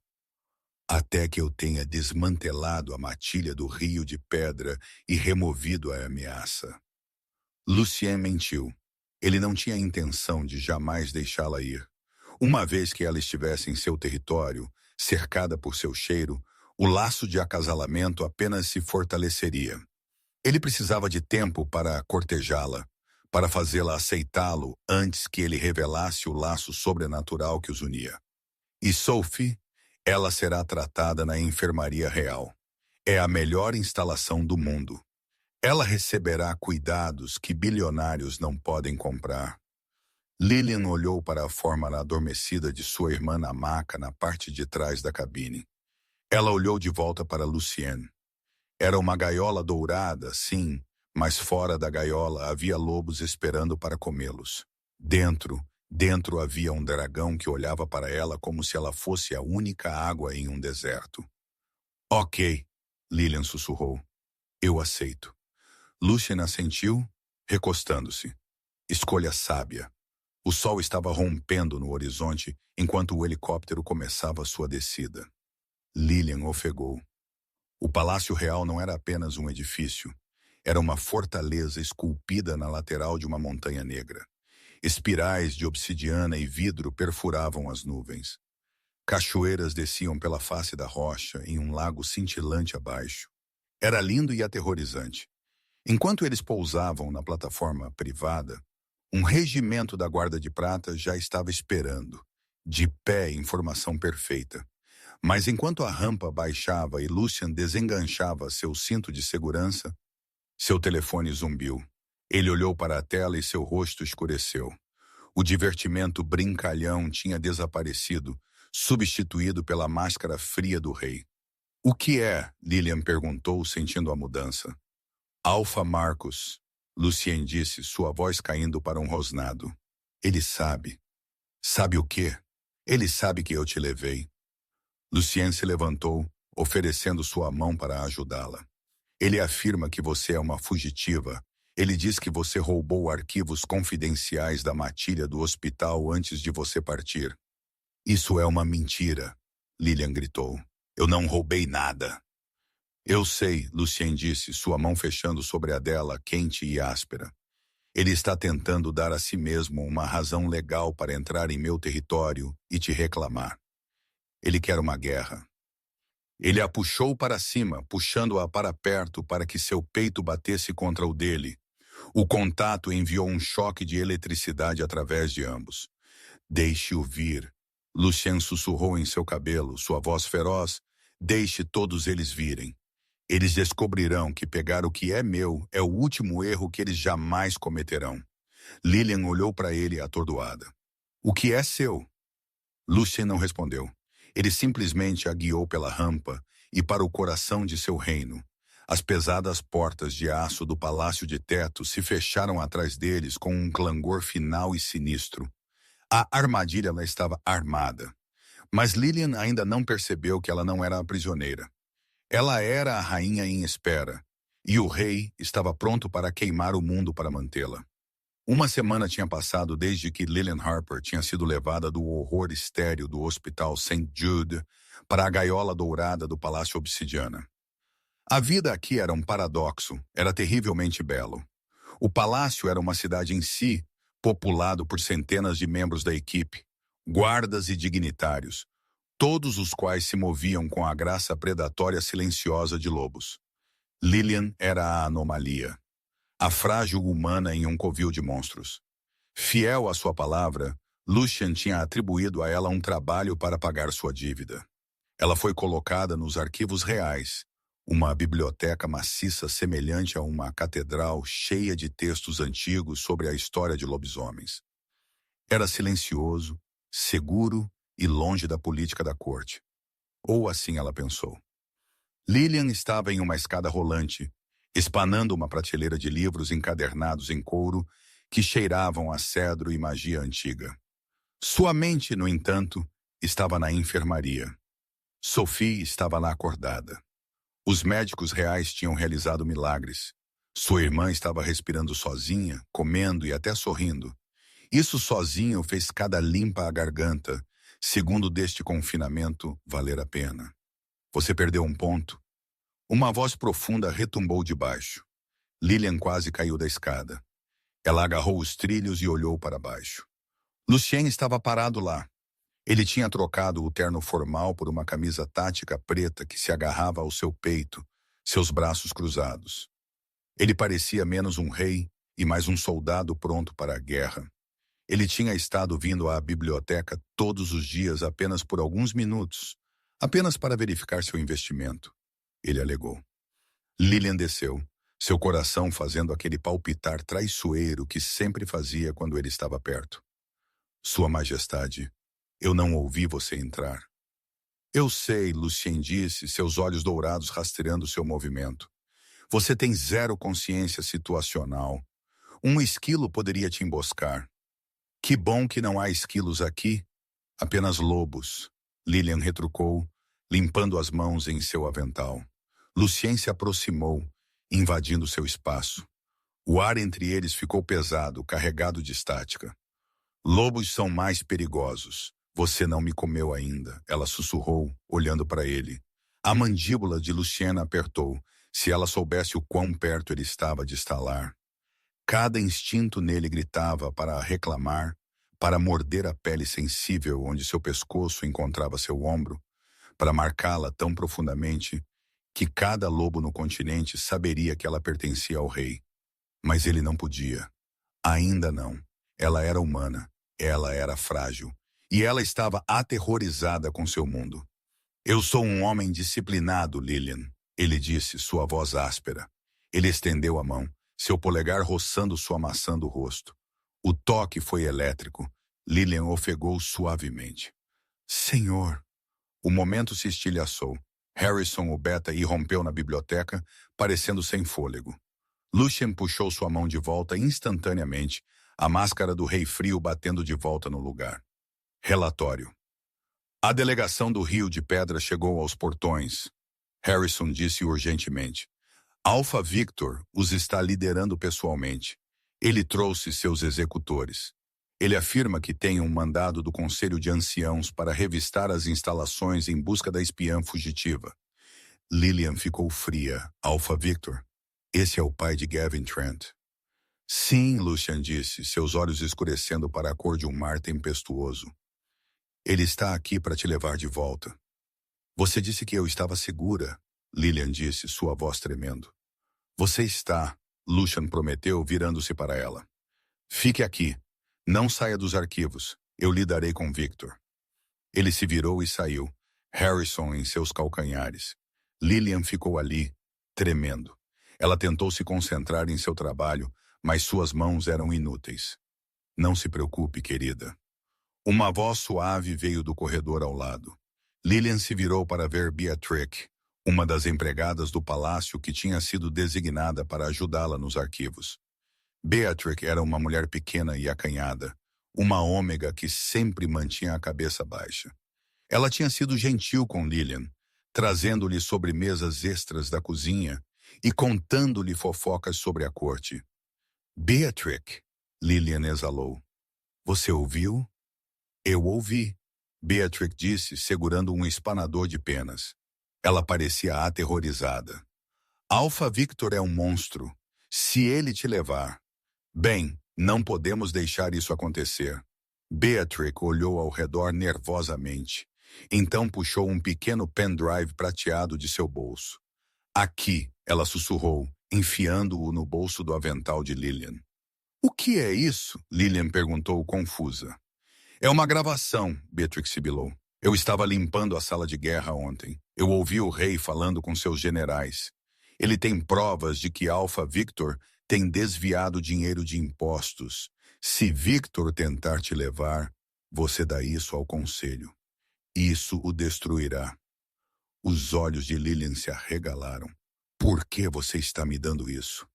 Até que eu tenha desmantelado a matilha do Rio de Pedra e removido a ameaça. Lucien mentiu. Ele não tinha intenção de jamais deixá-la ir. Uma vez que ela estivesse em seu território, cercada por seu cheiro, o laço de acasalamento apenas se fortaleceria. Ele precisava de tempo para cortejá-la, para fazê-la aceitá-lo antes que ele revelasse o laço sobrenatural que os unia. E Sophie, ela será tratada na enfermaria real. É a melhor instalação do mundo. Ela receberá cuidados que bilionários não podem comprar. Lillian olhou para a forma adormecida de sua irmã na maca na parte de trás da cabine. Ela olhou de volta para Lucien. Era uma gaiola dourada, sim, mas fora da gaiola havia lobos esperando para comê-los. Dentro havia um dragão que olhava para ela como se ela fosse a única água em um deserto. Ok, Lillian sussurrou. Eu aceito. Lucien assentiu, recostando-se. Escolha sábia. O sol estava rompendo no horizonte enquanto o helicóptero começava sua descida. Lillian ofegou. O Palácio Real não era apenas um edifício. Era uma fortaleza esculpida na lateral de uma montanha negra. Espirais de obsidiana e vidro perfuravam as nuvens. Cachoeiras desciam pela face da rocha em um lago cintilante abaixo. Era lindo e aterrorizante. Enquanto eles pousavam na plataforma privada, um regimento da Guarda de Prata já estava esperando, de pé em formação perfeita. Mas enquanto a rampa baixava e Lucien desenganchava seu cinto de segurança, seu telefone zumbiu. Ele olhou para a tela e seu rosto escureceu. O divertimento brincalhão tinha desaparecido, substituído pela máscara fria do rei. O que é? Lillian perguntou, sentindo a mudança. Alfa Marcos, Lucien disse, sua voz caindo para um rosnado. Ele sabe. Sabe o quê? Ele sabe que eu te levei. Lucien se levantou, oferecendo sua mão para ajudá-la. Ele afirma que você é uma fugitiva. Ele diz que você roubou arquivos confidenciais da matilha do hospital antes de você partir. Isso é uma mentira, Lillian gritou. Eu não roubei nada. Eu sei, Lucien disse, sua mão fechando sobre a dela, quente e áspera. Ele está tentando dar a si mesmo uma razão legal para entrar em meu território e te reclamar. Ele quer uma guerra. Ele a puxou para cima, puxando-a para perto para que seu peito batesse contra o dele. O contato enviou um choque de eletricidade através de ambos. Deixe-o vir. Lucien sussurrou em seu cabelo, sua voz feroz. Deixe todos eles virem. Eles descobrirão que pegar o que é meu é o último erro que eles jamais cometerão. Lillian olhou para ele atordoada. O que é seu? Lucien não respondeu. Ele simplesmente a guiou pela rampa e para o coração de seu reino. As pesadas portas de aço do palácio de teto se fecharam atrás deles com um clangor final e sinistro. A armadilha estava armada. Mas Lillian ainda não percebeu que ela não era a prisioneira. Ela era a rainha em espera. e o rei estava pronto para queimar o mundo para mantê-la. Uma semana tinha passado desde que Lillian Harper tinha sido levada do horror estéril do Hospital St. Jude para a gaiola dourada do Palácio Obsidiana. A vida aqui era um paradoxo, era terrivelmente belo. O palácio era uma cidade em si, populado por centenas de membros da equipe, guardas e dignitários, todos os quais se moviam com a graça predatória silenciosa de lobos. Lillian era a anomalia, a frágil humana em um covil de monstros. Fiel à sua palavra, Lucian tinha atribuído a ela um trabalho para pagar sua dívida. Ela foi colocada nos arquivos reais, uma biblioteca maciça semelhante a uma catedral cheia de textos antigos sobre a história de lobisomens. Era silencioso, seguro e longe da política da corte. Ou assim ela pensou. Lillian estava em uma escada rolante, espanando uma prateleira de livros encadernados em couro que cheiravam a cedro e magia antiga. Sua mente, no entanto, estava na enfermaria. Sophie estava lá acordada. Os médicos reais tinham realizado milagres. Sua irmã estava respirando sozinha, comendo e até sorrindo. Isso sozinho fez cada limpa à garganta, segundo deste confinamento valer a pena. Você perdeu um ponto? Uma voz profunda retumbou de baixo. Lillian quase caiu da escada. Ela agarrou os trilhos e olhou para baixo. Lucien estava parado lá. Ele tinha trocado o terno formal por uma camisa tática preta que se agarrava ao seu peito, seus braços cruzados. Ele parecia menos um rei e mais um soldado pronto para a guerra. Ele tinha estado vindo à biblioteca todos os dias apenas por alguns minutos, apenas para verificar seu investimento, ele alegou. Lillian desceu, seu coração fazendo aquele palpitar traiçoeiro que sempre fazia quando ele estava perto. Sua Majestade, eu não ouvi você entrar. Eu sei, Lucien disse, seus olhos dourados rastreando seu movimento. Você tem zero consciência situacional. Um esquilo poderia te emboscar. Que bom que não há esquilos aqui, apenas lobos. Lillian retrucou, limpando as mãos em seu avental. Lucien se aproximou, invadindo seu espaço. O ar entre eles ficou pesado, carregado de estática. Lobos são mais perigosos. Você não me comeu ainda, ela sussurrou, olhando para ele. A mandíbula de Luciana apertou, se ela soubesse o quão perto ele estava de estalar. Cada instinto nele gritava para reclamar, para morder a pele sensível onde seu pescoço encontrava seu ombro, para marcá-la tão profundamente que cada lobo no continente saberia que ela pertencia ao rei. Mas ele não podia. Ainda não. Ela era humana. Ela era frágil. E ela estava aterrorizada com seu mundo. Eu sou um homem disciplinado, Lillian, ele disse, sua voz áspera. Ele estendeu a mão, seu polegar roçando sua maçã do rosto. O toque foi elétrico. Lillian ofegou suavemente. Senhor! O momento se estilhaçou. Harrison, o beta, irrompeu na biblioteca, parecendo sem fôlego. Lucien puxou sua mão de volta instantaneamente, a máscara do Rei Frio batendo de volta no lugar. Relatório. A delegação do Rio de Pedra chegou aos portões. Harrison disse urgentemente. Alpha Victor os está liderando pessoalmente. Ele trouxe seus executores. Ele afirma que tem um mandado do Conselho de Anciãos para revistar as instalações em busca da espiã fugitiva. Lillian ficou fria. Alpha Victor. Esse é o pai de Gavin Trent. Sim, Lucien disse, seus olhos escurecendo para a cor de um mar tempestuoso. Ele está aqui para te levar de volta. Você disse que eu estava segura, Lillian disse, sua voz tremendo. Você está, Lucien prometeu, virando-se para ela. Fique aqui. Não saia dos arquivos. Eu lidarei com Victor. Ele se virou e saiu, Harrison em seus calcanhares. Lillian ficou ali, tremendo. Ela tentou se concentrar em seu trabalho, mas suas mãos eram inúteis. Não se preocupe, querida. Uma voz suave veio do corredor ao lado. Lillian se virou para ver Beatrix, uma das empregadas do palácio que tinha sido designada para ajudá-la nos arquivos. Beatrix era uma mulher pequena e acanhada, uma ômega que sempre mantinha a cabeça baixa. Ela tinha sido gentil com Lillian, trazendo-lhe sobremesas extras da cozinha e contando-lhe fofocas sobre a corte. Beatrix, Lillian exalou. Você ouviu? Eu ouvi, Beatrix disse, segurando um espanador de penas. Ela parecia aterrorizada. Alpha Victor é um monstro. Se ele te levar... Bem, não podemos deixar isso acontecer. Beatrix olhou ao redor nervosamente. Então puxou um pequeno pendrive prateado de seu bolso. Aqui, ela sussurrou, enfiando-o no bolso do avental de Lillian. O que é isso? Lillian perguntou confusa. É uma gravação, Beatrix sibilou. Eu estava limpando a sala de guerra ontem. Eu ouvi o rei falando com seus generais. Ele tem provas de que Alpha Victor tem desviado dinheiro de impostos. Se Victor tentar te levar, você dá isso ao conselho. Isso o destruirá. Os olhos de Lillian se arregalaram. Por que você está me dando isso?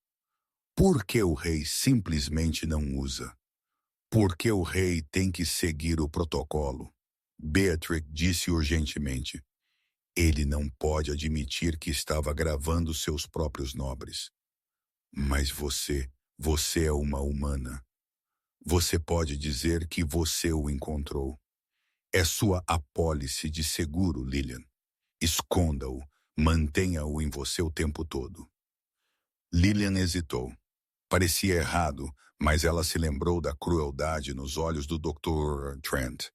Por que o rei simplesmente não usa? Por que o rei tem que seguir o protocolo? Beatrix disse urgentemente. Ele não pode admitir que estava gravando seus próprios nobres. Mas você é uma humana. Você pode dizer que você o encontrou. É sua apólice de seguro, Lillian. Esconda-o, mantenha-o em você o tempo todo. Lillian hesitou. Parecia errado, mas ela se lembrou da crueldade nos olhos do Dr. Trent.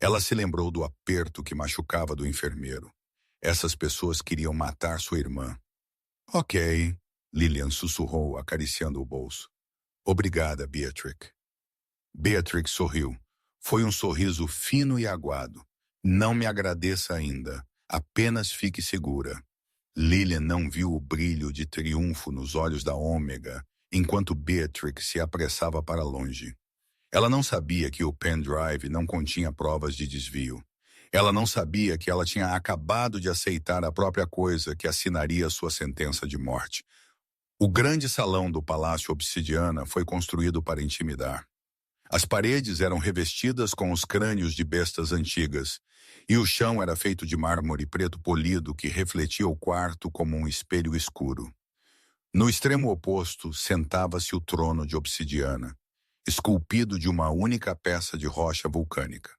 Ela se lembrou do aperto que machucava do enfermeiro. Essas pessoas queriam matar sua irmã. Ok, Lillian sussurrou, acariciando o bolso. Obrigada, Beatrix. Beatrix sorriu. Foi um sorriso fino e aguado. Não me agradeça ainda. Apenas fique segura. Lillian não viu o brilho de triunfo nos olhos da Ômega, enquanto Beatrix se apressava para longe. Ela não sabia que o pendrive não continha provas de desvio. Ela não sabia que ela tinha acabado de aceitar a própria coisa que assinaria sua sentença de morte. O grande salão do Palácio Obsidiana foi construído para intimidar. As paredes eram revestidas com os crânios de bestas antigas, e o chão era feito de mármore preto polido que refletia o quarto como um espelho escuro. No extremo oposto, sentava-se o trono de obsidiana, esculpido de uma única peça de rocha vulcânica.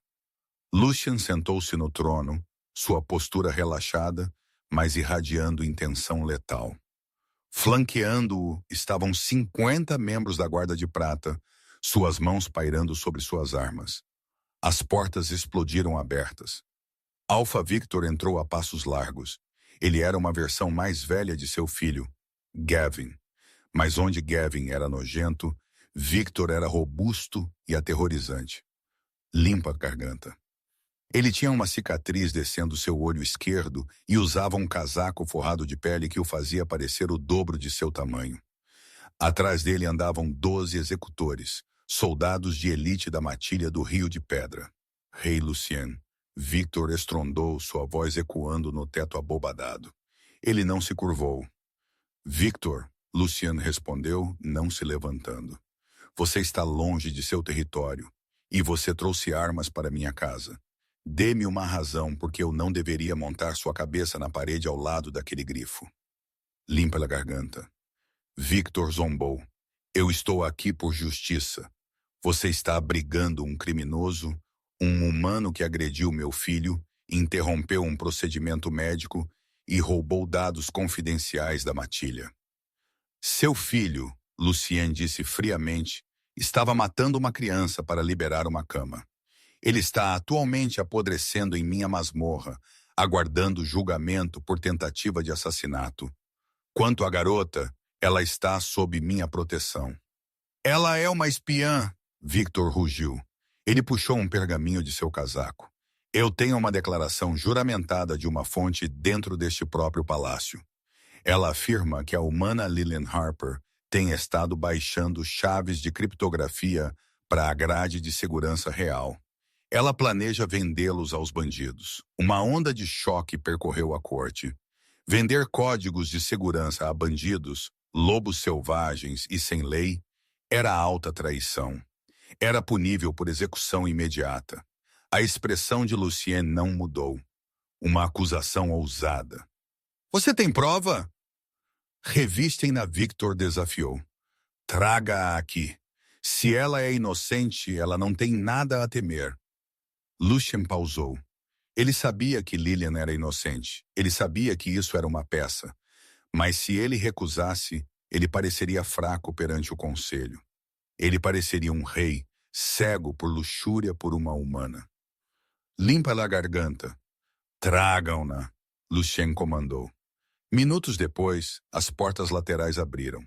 Lucien sentou-se no trono, sua postura relaxada, mas irradiando intenção letal. Flanqueando-o estavam 50 membros da Guarda de Prata, suas mãos pairando sobre suas armas. As portas explodiram abertas. Alpha Victor entrou a passos largos. Ele era uma versão mais velha de seu filho, Gavin. Mas onde Gavin era nojento, Victor era robusto e aterrorizante. Limpa a garganta. Ele tinha uma cicatriz descendo seu olho esquerdo e usava um casaco forrado de pele que o fazia parecer o dobro de seu tamanho. Atrás dele andavam 12 executores, soldados de elite da matilha do Rio de Pedra. Rei Lucien. Victor estrondou, sua voz ecoando no teto abobadado. Ele não se curvou. Victor, Lucien respondeu, não se levantando. Você está longe de seu território, e você trouxe armas para minha casa. Dê-me uma razão porque eu não deveria montar sua cabeça na parede ao lado daquele grifo. Limpa a garganta. Victor zombou. Eu estou aqui por justiça. Você está abrigando um criminoso, um humano que agrediu meu filho, interrompeu um procedimento médico e roubou dados confidenciais da matilha. Seu filho, Lucien disse friamente, estava matando uma criança para liberar uma cama. Ele está atualmente apodrecendo em minha masmorra, aguardando julgamento por tentativa de assassinato. Quanto à garota, ela está sob minha proteção. Ela é uma espiã, Victor rugiu. Ele puxou um pergaminho de seu casaco. Eu tenho uma declaração juramentada de uma fonte dentro deste próprio palácio. Ela afirma que a humana Lillian Harper tem estado baixando chaves de criptografia para a grade de segurança real. Ela planeja vendê-los aos bandidos. Uma onda de choque percorreu a corte. Vender códigos de segurança a bandidos, lobos selvagens e sem lei, era alta traição. Era punível por execução imediata. A expressão de Lucien não mudou. Uma acusação ousada. Você tem prova? Revistem-na, Victor desafiou. Traga-a aqui. Se ela é inocente, ela não tem nada a temer. Lucien pausou. Ele sabia que Lilian era inocente. Ele sabia que isso era uma peça. Mas se ele recusasse, ele pareceria fraco perante o conselho. Ele pareceria um rei, cego por luxúria por uma humana. Limpa-lhe a garganta. Tragam-na, Lucien comandou. Minutos depois, as portas laterais abriram.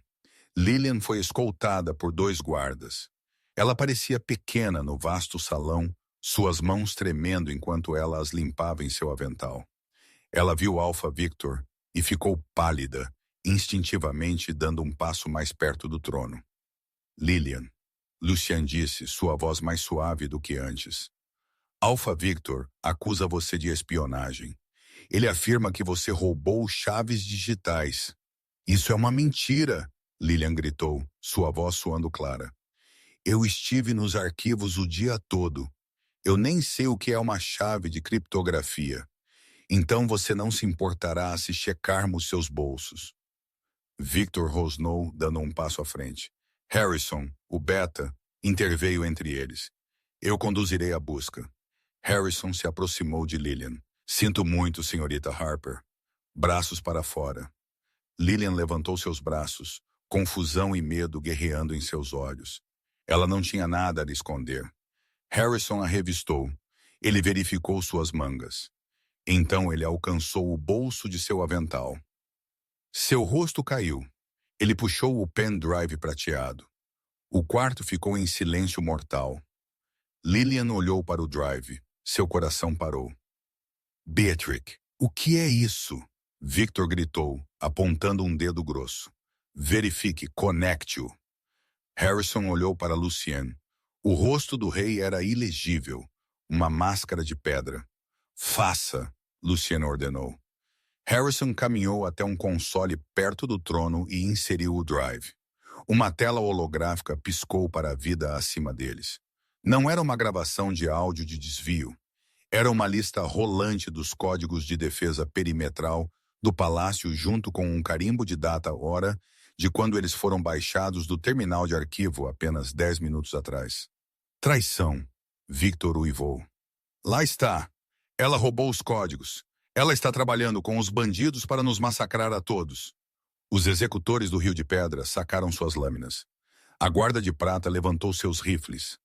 Lilian foi escoltada por 2 guardas. Ela parecia pequena no vasto salão, suas mãos tremendo enquanto ela as limpava em seu avental. Ela viu Alpha Victor e ficou pálida, instintivamente dando um passo mais perto do trono. Lilian, Lucien disse, sua voz mais suave do que antes. Alpha Victor acusa você de espionagem. Ele afirma que você roubou chaves digitais. Isso é uma mentira, Lilian gritou, sua voz soando clara. Eu estive nos arquivos o dia todo. Eu nem sei o que é uma chave de criptografia. Então você não se importará se checarmos seus bolsos. Victor rosnou, dando um passo à frente. Harrison, o beta, interveio entre eles. Eu conduzirei a busca. Harrison se aproximou de Lilian. Sinto muito, senhorita Harper. Braços para fora. Lilian levantou seus braços, confusão e medo guerreando em seus olhos. Ela não tinha nada a lhe esconder. Harrison a revistou. Ele verificou suas mangas. Então ele alcançou o bolso de seu avental. Seu rosto caiu. Ele puxou o pendrive prateado. O quarto ficou em silêncio mortal. Lilian olhou para o drive. Seu coração parou. Beatrix, o que é isso? Victor gritou, apontando um dedo grosso. Verifique, conecte-o. Harrison olhou para Lucien. O rosto do rei era ilegível, uma máscara de pedra. Faça, Lucien ordenou. Harrison caminhou até um console perto do trono e inseriu o drive. Uma tela holográfica piscou para a vida acima deles. Não era uma gravação de áudio de desvio. Era uma lista rolante dos códigos de defesa perimetral do palácio junto com um carimbo de data-hora de quando eles foram baixados do terminal de arquivo apenas 10 minutos atrás. Traição, Victor uivou. Lá está. Ela roubou os códigos. Ela está trabalhando com os bandidos para nos massacrar a todos. Os executores do Rio de Pedra sacaram suas lâminas. A guarda de prata levantou seus rifles.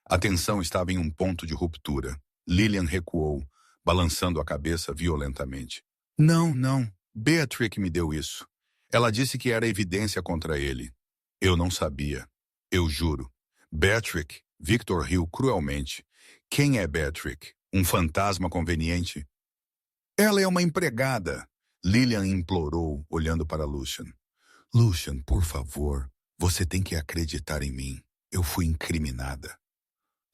A tensão estava em um ponto de ruptura. Lilian recuou, balançando a cabeça violentamente. Não, não. Beatrix me deu isso. Ela disse que era evidência contra ele. Eu não sabia. Eu juro. Beatrix, Victor riu cruelmente. Quem é Beatrix? Um fantasma conveniente? Ela é uma empregada. Lilian implorou, olhando para Lucien. Lucien, por favor, você tem que acreditar em mim. Eu fui incriminada.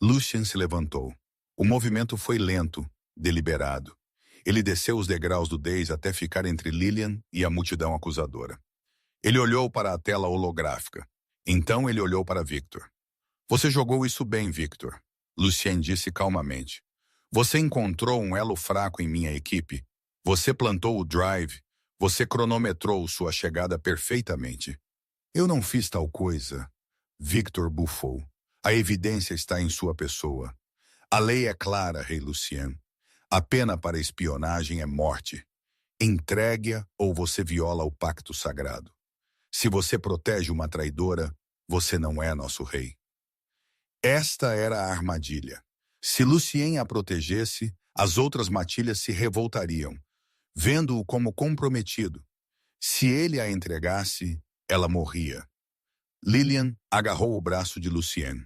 Lucien se levantou. O movimento foi lento, deliberado. Ele desceu os degraus do dais até ficar entre Lilian e a multidão acusadora. Ele olhou para a tela holográfica. Então ele olhou para Victor. Você jogou isso bem, Victor. Lucien disse calmamente. Você encontrou um elo fraco em minha equipe. Você plantou o drive. Você cronometrou sua chegada perfeitamente. Eu não fiz tal coisa. Victor bufou. A evidência está em sua pessoa. A lei é clara, Rei Lucien. A pena para espionagem é morte. Entregue-a ou você viola o pacto sagrado. Se você protege uma traidora, você não é nosso rei. Esta era a armadilha. Se Lucien a protegesse, as outras matilhas se revoltariam, vendo-o como comprometido. Se ele a entregasse, ela morria. Lilian agarrou o braço de Lucien.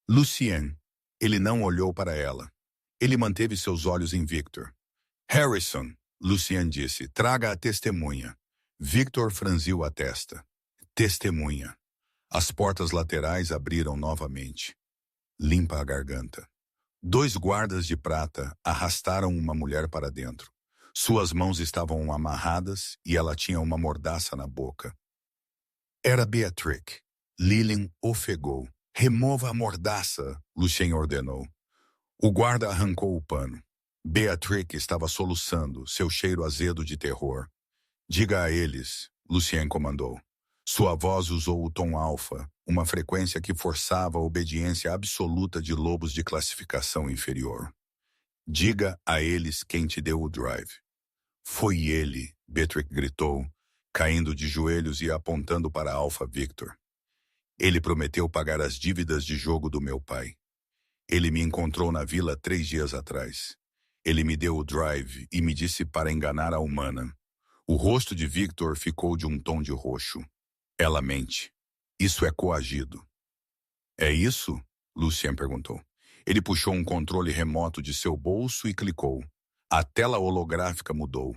Lucien. Ele não olhou para ela. Ele manteve seus olhos em Victor. Harrison, Lucien disse, traga a testemunha. Victor franziu a testa. Testemunha. As portas laterais abriram novamente. Limpa a garganta. 2 guardas de prata arrastaram uma mulher para dentro. Suas mãos estavam amarradas e ela tinha uma mordaça na boca. Era Beatrix. Lilian ofegou. Remova a mordaça, Lucien ordenou. O guarda arrancou o pano. Beatrix estava soluçando, seu cheiro azedo de terror. Diga a eles, Lucien comandou. Sua voz usou o tom alfa, uma frequência que forçava a obediência absoluta de lobos de classificação inferior. Diga a eles quem te deu o drive. Foi ele, Betrick gritou, caindo de joelhos e apontando para Alpha Victor. Ele prometeu pagar as dívidas de jogo do meu pai. Ele me encontrou na vila 3 dias atrás. Ele me deu o drive e me disse para enganar a humana. O rosto de Victor ficou de um tom de roxo. Ela mente. Isso é coagido. É isso? Lucien perguntou. Ele puxou um controle remoto de seu bolso e clicou. A tela holográfica mudou.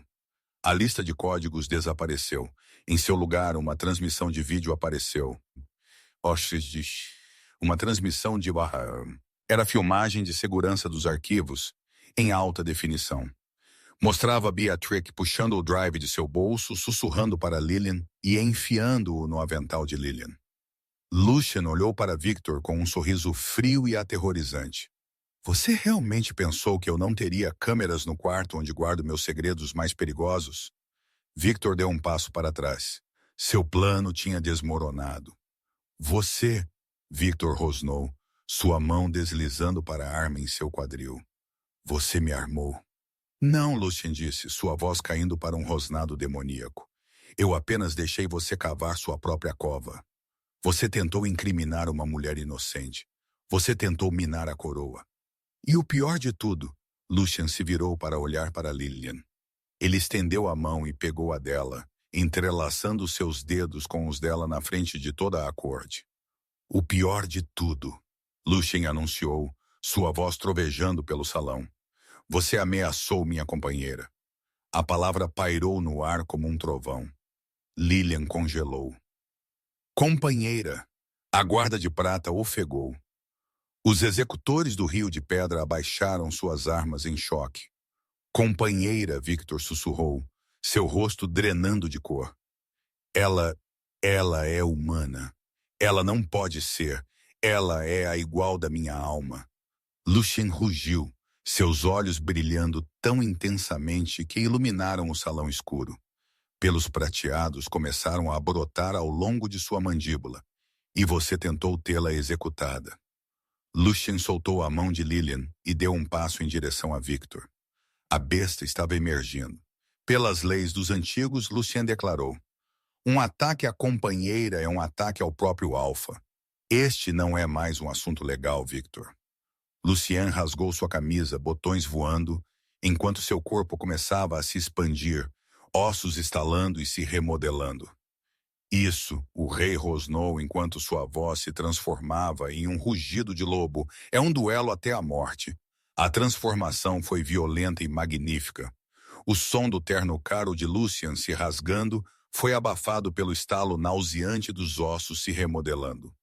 A lista de códigos desapareceu. Em seu lugar, uma transmissão de vídeo apareceu. Uma transmissão de... Era filmagem de segurança dos arquivos, em alta definição. Mostrava Beatrick puxando o drive de seu bolso, sussurrando para Lillian e enfiando-o no avental de Lillian. Lucien olhou para Victor com um sorriso frio e aterrorizante. Você realmente pensou que eu não teria câmeras no quarto onde guardo meus segredos mais perigosos? Victor deu um passo para trás. Seu plano tinha desmoronado. Você, Victor rosnou, sua mão deslizando para a arma em seu quadril. Você me armou. Não, Lucien disse, sua voz caindo para um rosnado demoníaco. Eu apenas deixei você cavar sua própria cova. Você tentou incriminar uma mulher inocente. Você tentou minar a coroa. E o pior de tudo, Lucien se virou para olhar para Lillian. Ele estendeu a mão e pegou a dela, entrelaçando seus dedos com os dela na frente de toda a corte. O pior de tudo, Lucien anunciou, sua voz trovejando pelo salão. Você ameaçou minha companheira. A palavra pairou no ar como um trovão. Lillian congelou. Companheira! A guarda de prata ofegou. Os executores do Rio de Pedra abaixaram suas armas em choque. Companheira, Victor sussurrou, seu rosto drenando de cor. Ela é humana. Ela não pode ser. Ela é a igual da minha alma. Lucien rugiu, seus olhos brilhando tão intensamente que iluminaram o salão escuro. Pelos prateados começaram a brotar ao longo de sua mandíbula, e você tentou tê-la executada. Lucien soltou a mão de Lillian e deu um passo em direção a Victor. A besta estava emergindo. Pelas leis dos antigos, Lucien declarou: um ataque à companheira é um ataque ao próprio Alpha. Este não é mais um assunto legal, Victor. Lucien rasgou sua camisa, botões voando, enquanto seu corpo começava a se expandir, ossos estalando e se remodelando. Isso, o rei rosnou enquanto sua voz se transformava em um rugido de lobo. É um duelo até a morte. A transformação foi violenta e magnífica. O som do terno caro de Lucien se rasgando foi abafado pelo estalo nauseante dos ossos se remodelando.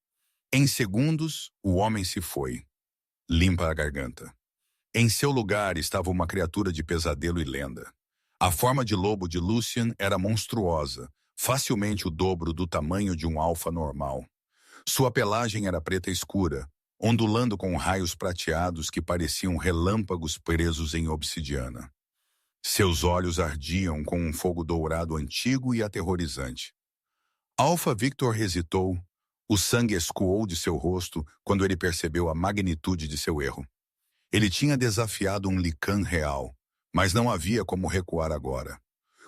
Em segundos, o homem se foi. Limpa a garganta. Em seu lugar estava uma criatura de pesadelo e lenda. A forma de lobo de Lucien era monstruosa, facilmente o dobro do tamanho de um alfa normal. Sua pelagem era preta escura, ondulando com raios prateados que pareciam relâmpagos presos em obsidiana. Seus olhos ardiam com um fogo dourado antigo e aterrorizante. Alpha Victor hesitou. O sangue escoou de seu rosto quando ele percebeu a magnitude de seu erro. Ele tinha desafiado um Lycan real, mas não havia como recuar agora.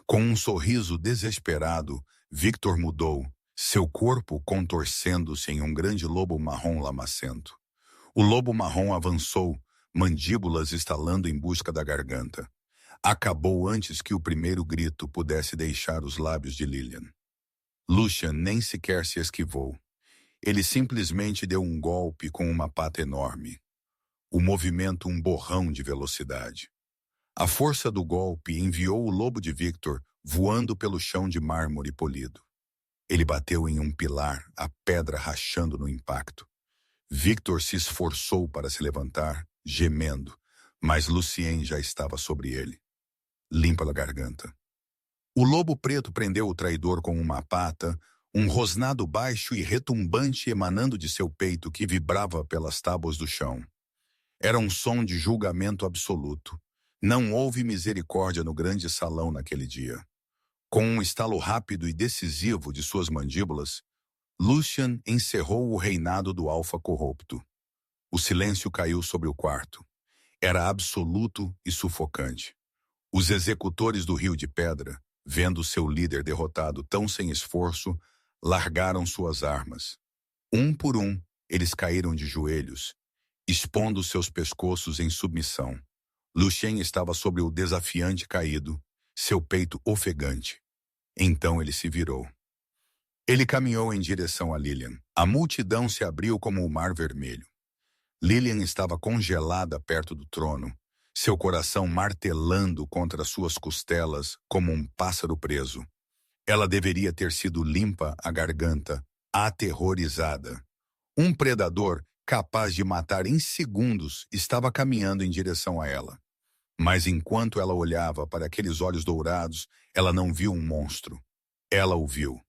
Com um sorriso desesperado, Victor mudou, seu corpo contorcendo-se em um grande lobo marrom lamacento. O lobo marrom avançou, mandíbulas estalando em busca da garganta. Acabou antes que o primeiro grito pudesse deixar os lábios de Lillian. Lucien nem sequer se esquivou. Ele simplesmente deu um golpe com uma pata enorme. O movimento um borrão de velocidade. A força do golpe enviou o lobo de Victor voando pelo chão de mármore polido. Ele bateu em um pilar, a pedra rachando no impacto. Victor se esforçou para se levantar, gemendo, mas Lucien já estava sobre ele. Limpa a garganta. O lobo preto prendeu o traidor com uma pata, um rosnado baixo e retumbante emanando de seu peito que vibrava pelas tábuas do chão. Era um som de julgamento absoluto. Não houve misericórdia no grande salão naquele dia. Com um estalo rápido e decisivo de suas mandíbulas, Lucian encerrou o reinado do Alfa corrupto. O silêncio caiu sobre o quarto. Era absoluto e sufocante. Os executores do Rio de Pedra, vendo seu líder derrotado tão sem esforço, largaram suas armas. Um por um, eles caíram de joelhos, expondo seus pescoços em submissão. Lucien estava sobre o desafiante caído, seu peito ofegante. Então ele se virou. Ele caminhou em direção a Lilian. A multidão se abriu como o mar vermelho. Lilian estava congelada perto do trono, seu coração martelando contra suas costelas como um pássaro preso. Ela deveria ter sido limpa a garganta, aterrorizada. Um predador capaz de matar em segundos estava caminhando em direção a ela. Mas enquanto ela olhava para aqueles olhos dourados, ela não viu um monstro. Ela o viu.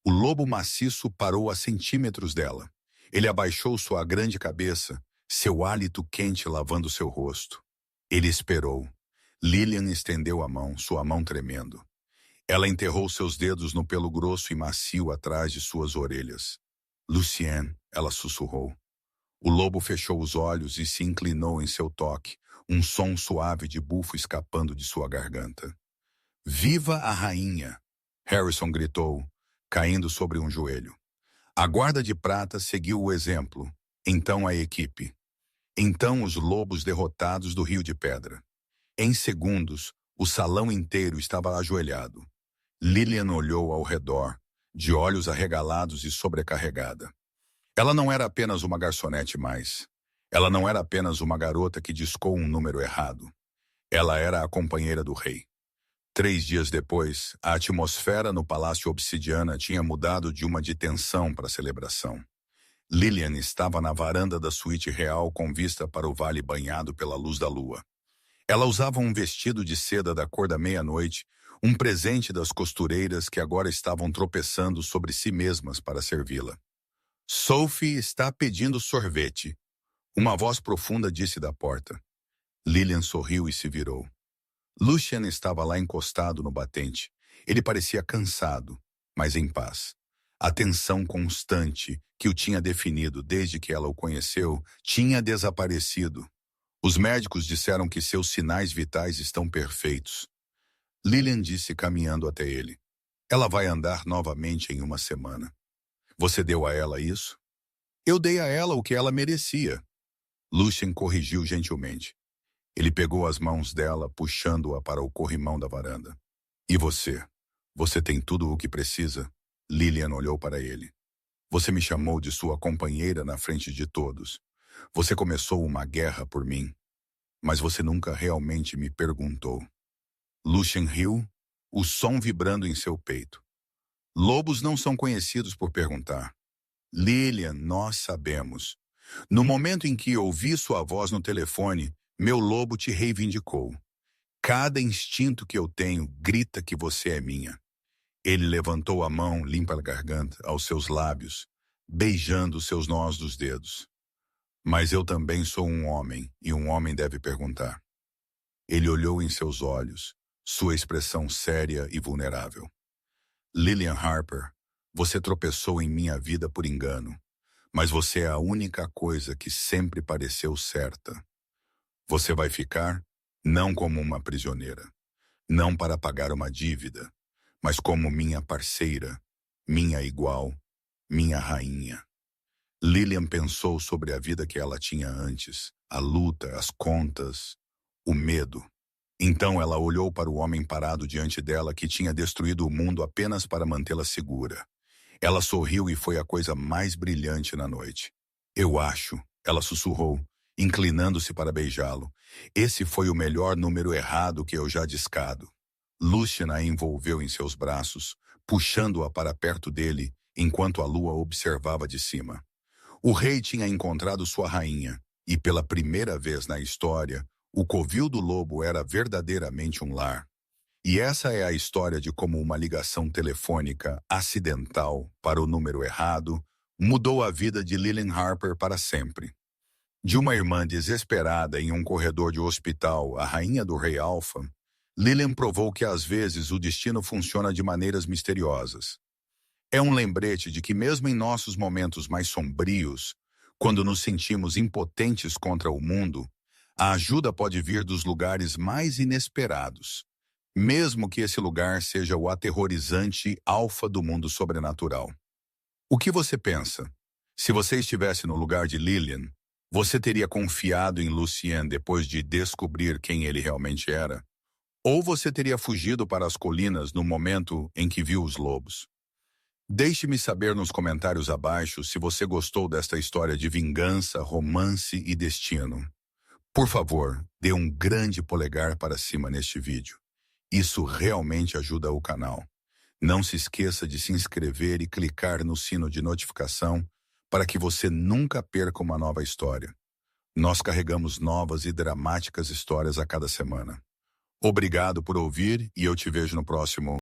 O lobo maciço parou a centímetros dela. Ele abaixou sua grande cabeça, seu hálito quente lavando seu rosto. Ele esperou. Lilian estendeu a mão, sua mão tremendo. Ela enterrou seus dedos no pelo grosso e macio atrás de suas orelhas. Lucien, ela sussurrou. O lobo fechou os olhos e se inclinou em seu toque, um som suave de bufo escapando de sua garganta. Viva a rainha! Harrison gritou, caindo sobre um joelho. A guarda de prata seguiu o exemplo, então a equipe. Então os lobos derrotados do Rio de Pedra. Em segundos, o salão inteiro estava ajoelhado. Lilian olhou ao redor, de olhos arregalados e sobrecarregada. Ela não era apenas uma garçonete mais. Ela não era apenas uma garota que discou um número errado. Ela era a companheira do rei. 3 dias depois, a atmosfera no Palácio Obsidiana tinha mudado de uma de tensão para celebração. Lilian estava na varanda da suíte real com vista para o vale banhado pela luz da lua. Ela usava um vestido de seda da cor da meia-noite, um presente das costureiras que agora estavam tropeçando sobre si mesmas para servi-la. Sophie está pedindo sorvete. Uma voz profunda disse da porta. Lilian sorriu e se virou. Lucien estava lá encostado no batente. Ele parecia cansado, mas em paz. A tensão constante que o tinha definido desde que ela o conheceu tinha desaparecido. Os médicos disseram que seus sinais vitais estão perfeitos. Lilian disse caminhando até ele. Ela vai andar novamente em uma semana. Você deu a ela isso? Eu dei a ela o que ela merecia. Lucien corrigiu gentilmente. Ele pegou as mãos dela, puxando-a para o corrimão da varanda. E você? Você tem tudo o que precisa? Lilian olhou para ele. Você me chamou de sua companheira na frente de todos. Você começou uma guerra por mim. Mas você nunca realmente me perguntou. Lucien riu, o som vibrando em seu peito. Lobos não são conhecidos por perguntar. Lilian, nós sabemos. No momento em que ouvi sua voz no telefone, meu lobo te reivindicou. Cada instinto que eu tenho grita que você é minha. Ele levantou a mão, limpa a garganta, aos seus lábios, beijando seus nós dos dedos. Mas eu também sou um homem, e um homem deve perguntar. Ele olhou em seus olhos, sua expressão séria e vulnerável. Lilian Harper, você tropeçou em minha vida por engano, mas você é a única coisa que sempre pareceu certa. Você vai ficar, não como uma prisioneira, não para pagar uma dívida, mas como minha parceira, minha igual, minha rainha. Lilian pensou sobre a vida que ela tinha antes, a luta, as contas, o medo. Então ela olhou para o homem parado diante dela que tinha destruído o mundo apenas para mantê-la segura. Ela sorriu e foi a coisa mais brilhante na noite. Eu acho, ela sussurrou, inclinando-se para beijá-lo. Esse foi o melhor número errado que eu já discado. Lucien a envolveu em seus braços, puxando-a para perto dele, enquanto a lua observava de cima. O rei tinha encontrado sua rainha, e pela primeira vez na história, o covil do lobo era verdadeiramente um lar. E essa é a história de como uma ligação telefônica acidental para o número errado mudou a vida de Lilian Harper para sempre. De uma irmã desesperada em um corredor de hospital, a rainha do rei Alpha, Lillian provou que às vezes o destino funciona de maneiras misteriosas. É um lembrete de que mesmo em nossos momentos mais sombrios, quando nos sentimos impotentes contra o mundo, a ajuda pode vir dos lugares mais inesperados, mesmo que esse lugar seja o aterrorizante alfa do mundo sobrenatural. O que você pensa? Se você estivesse no lugar de Lillian, você teria confiado em Lucien depois de descobrir quem ele realmente era? Ou você teria fugido para as colinas no momento em que viu os lobos? Deixe-me saber nos comentários abaixo se você gostou desta história de vingança, romance e destino. Por favor, dê um grande polegar para cima neste vídeo. Isso realmente ajuda o canal. Não se esqueça de se inscrever e clicar no sino de notificação para que você nunca perca uma nova história. Nós carregamos novas e dramáticas histórias a cada semana. Obrigado por ouvir e eu te vejo no próximo.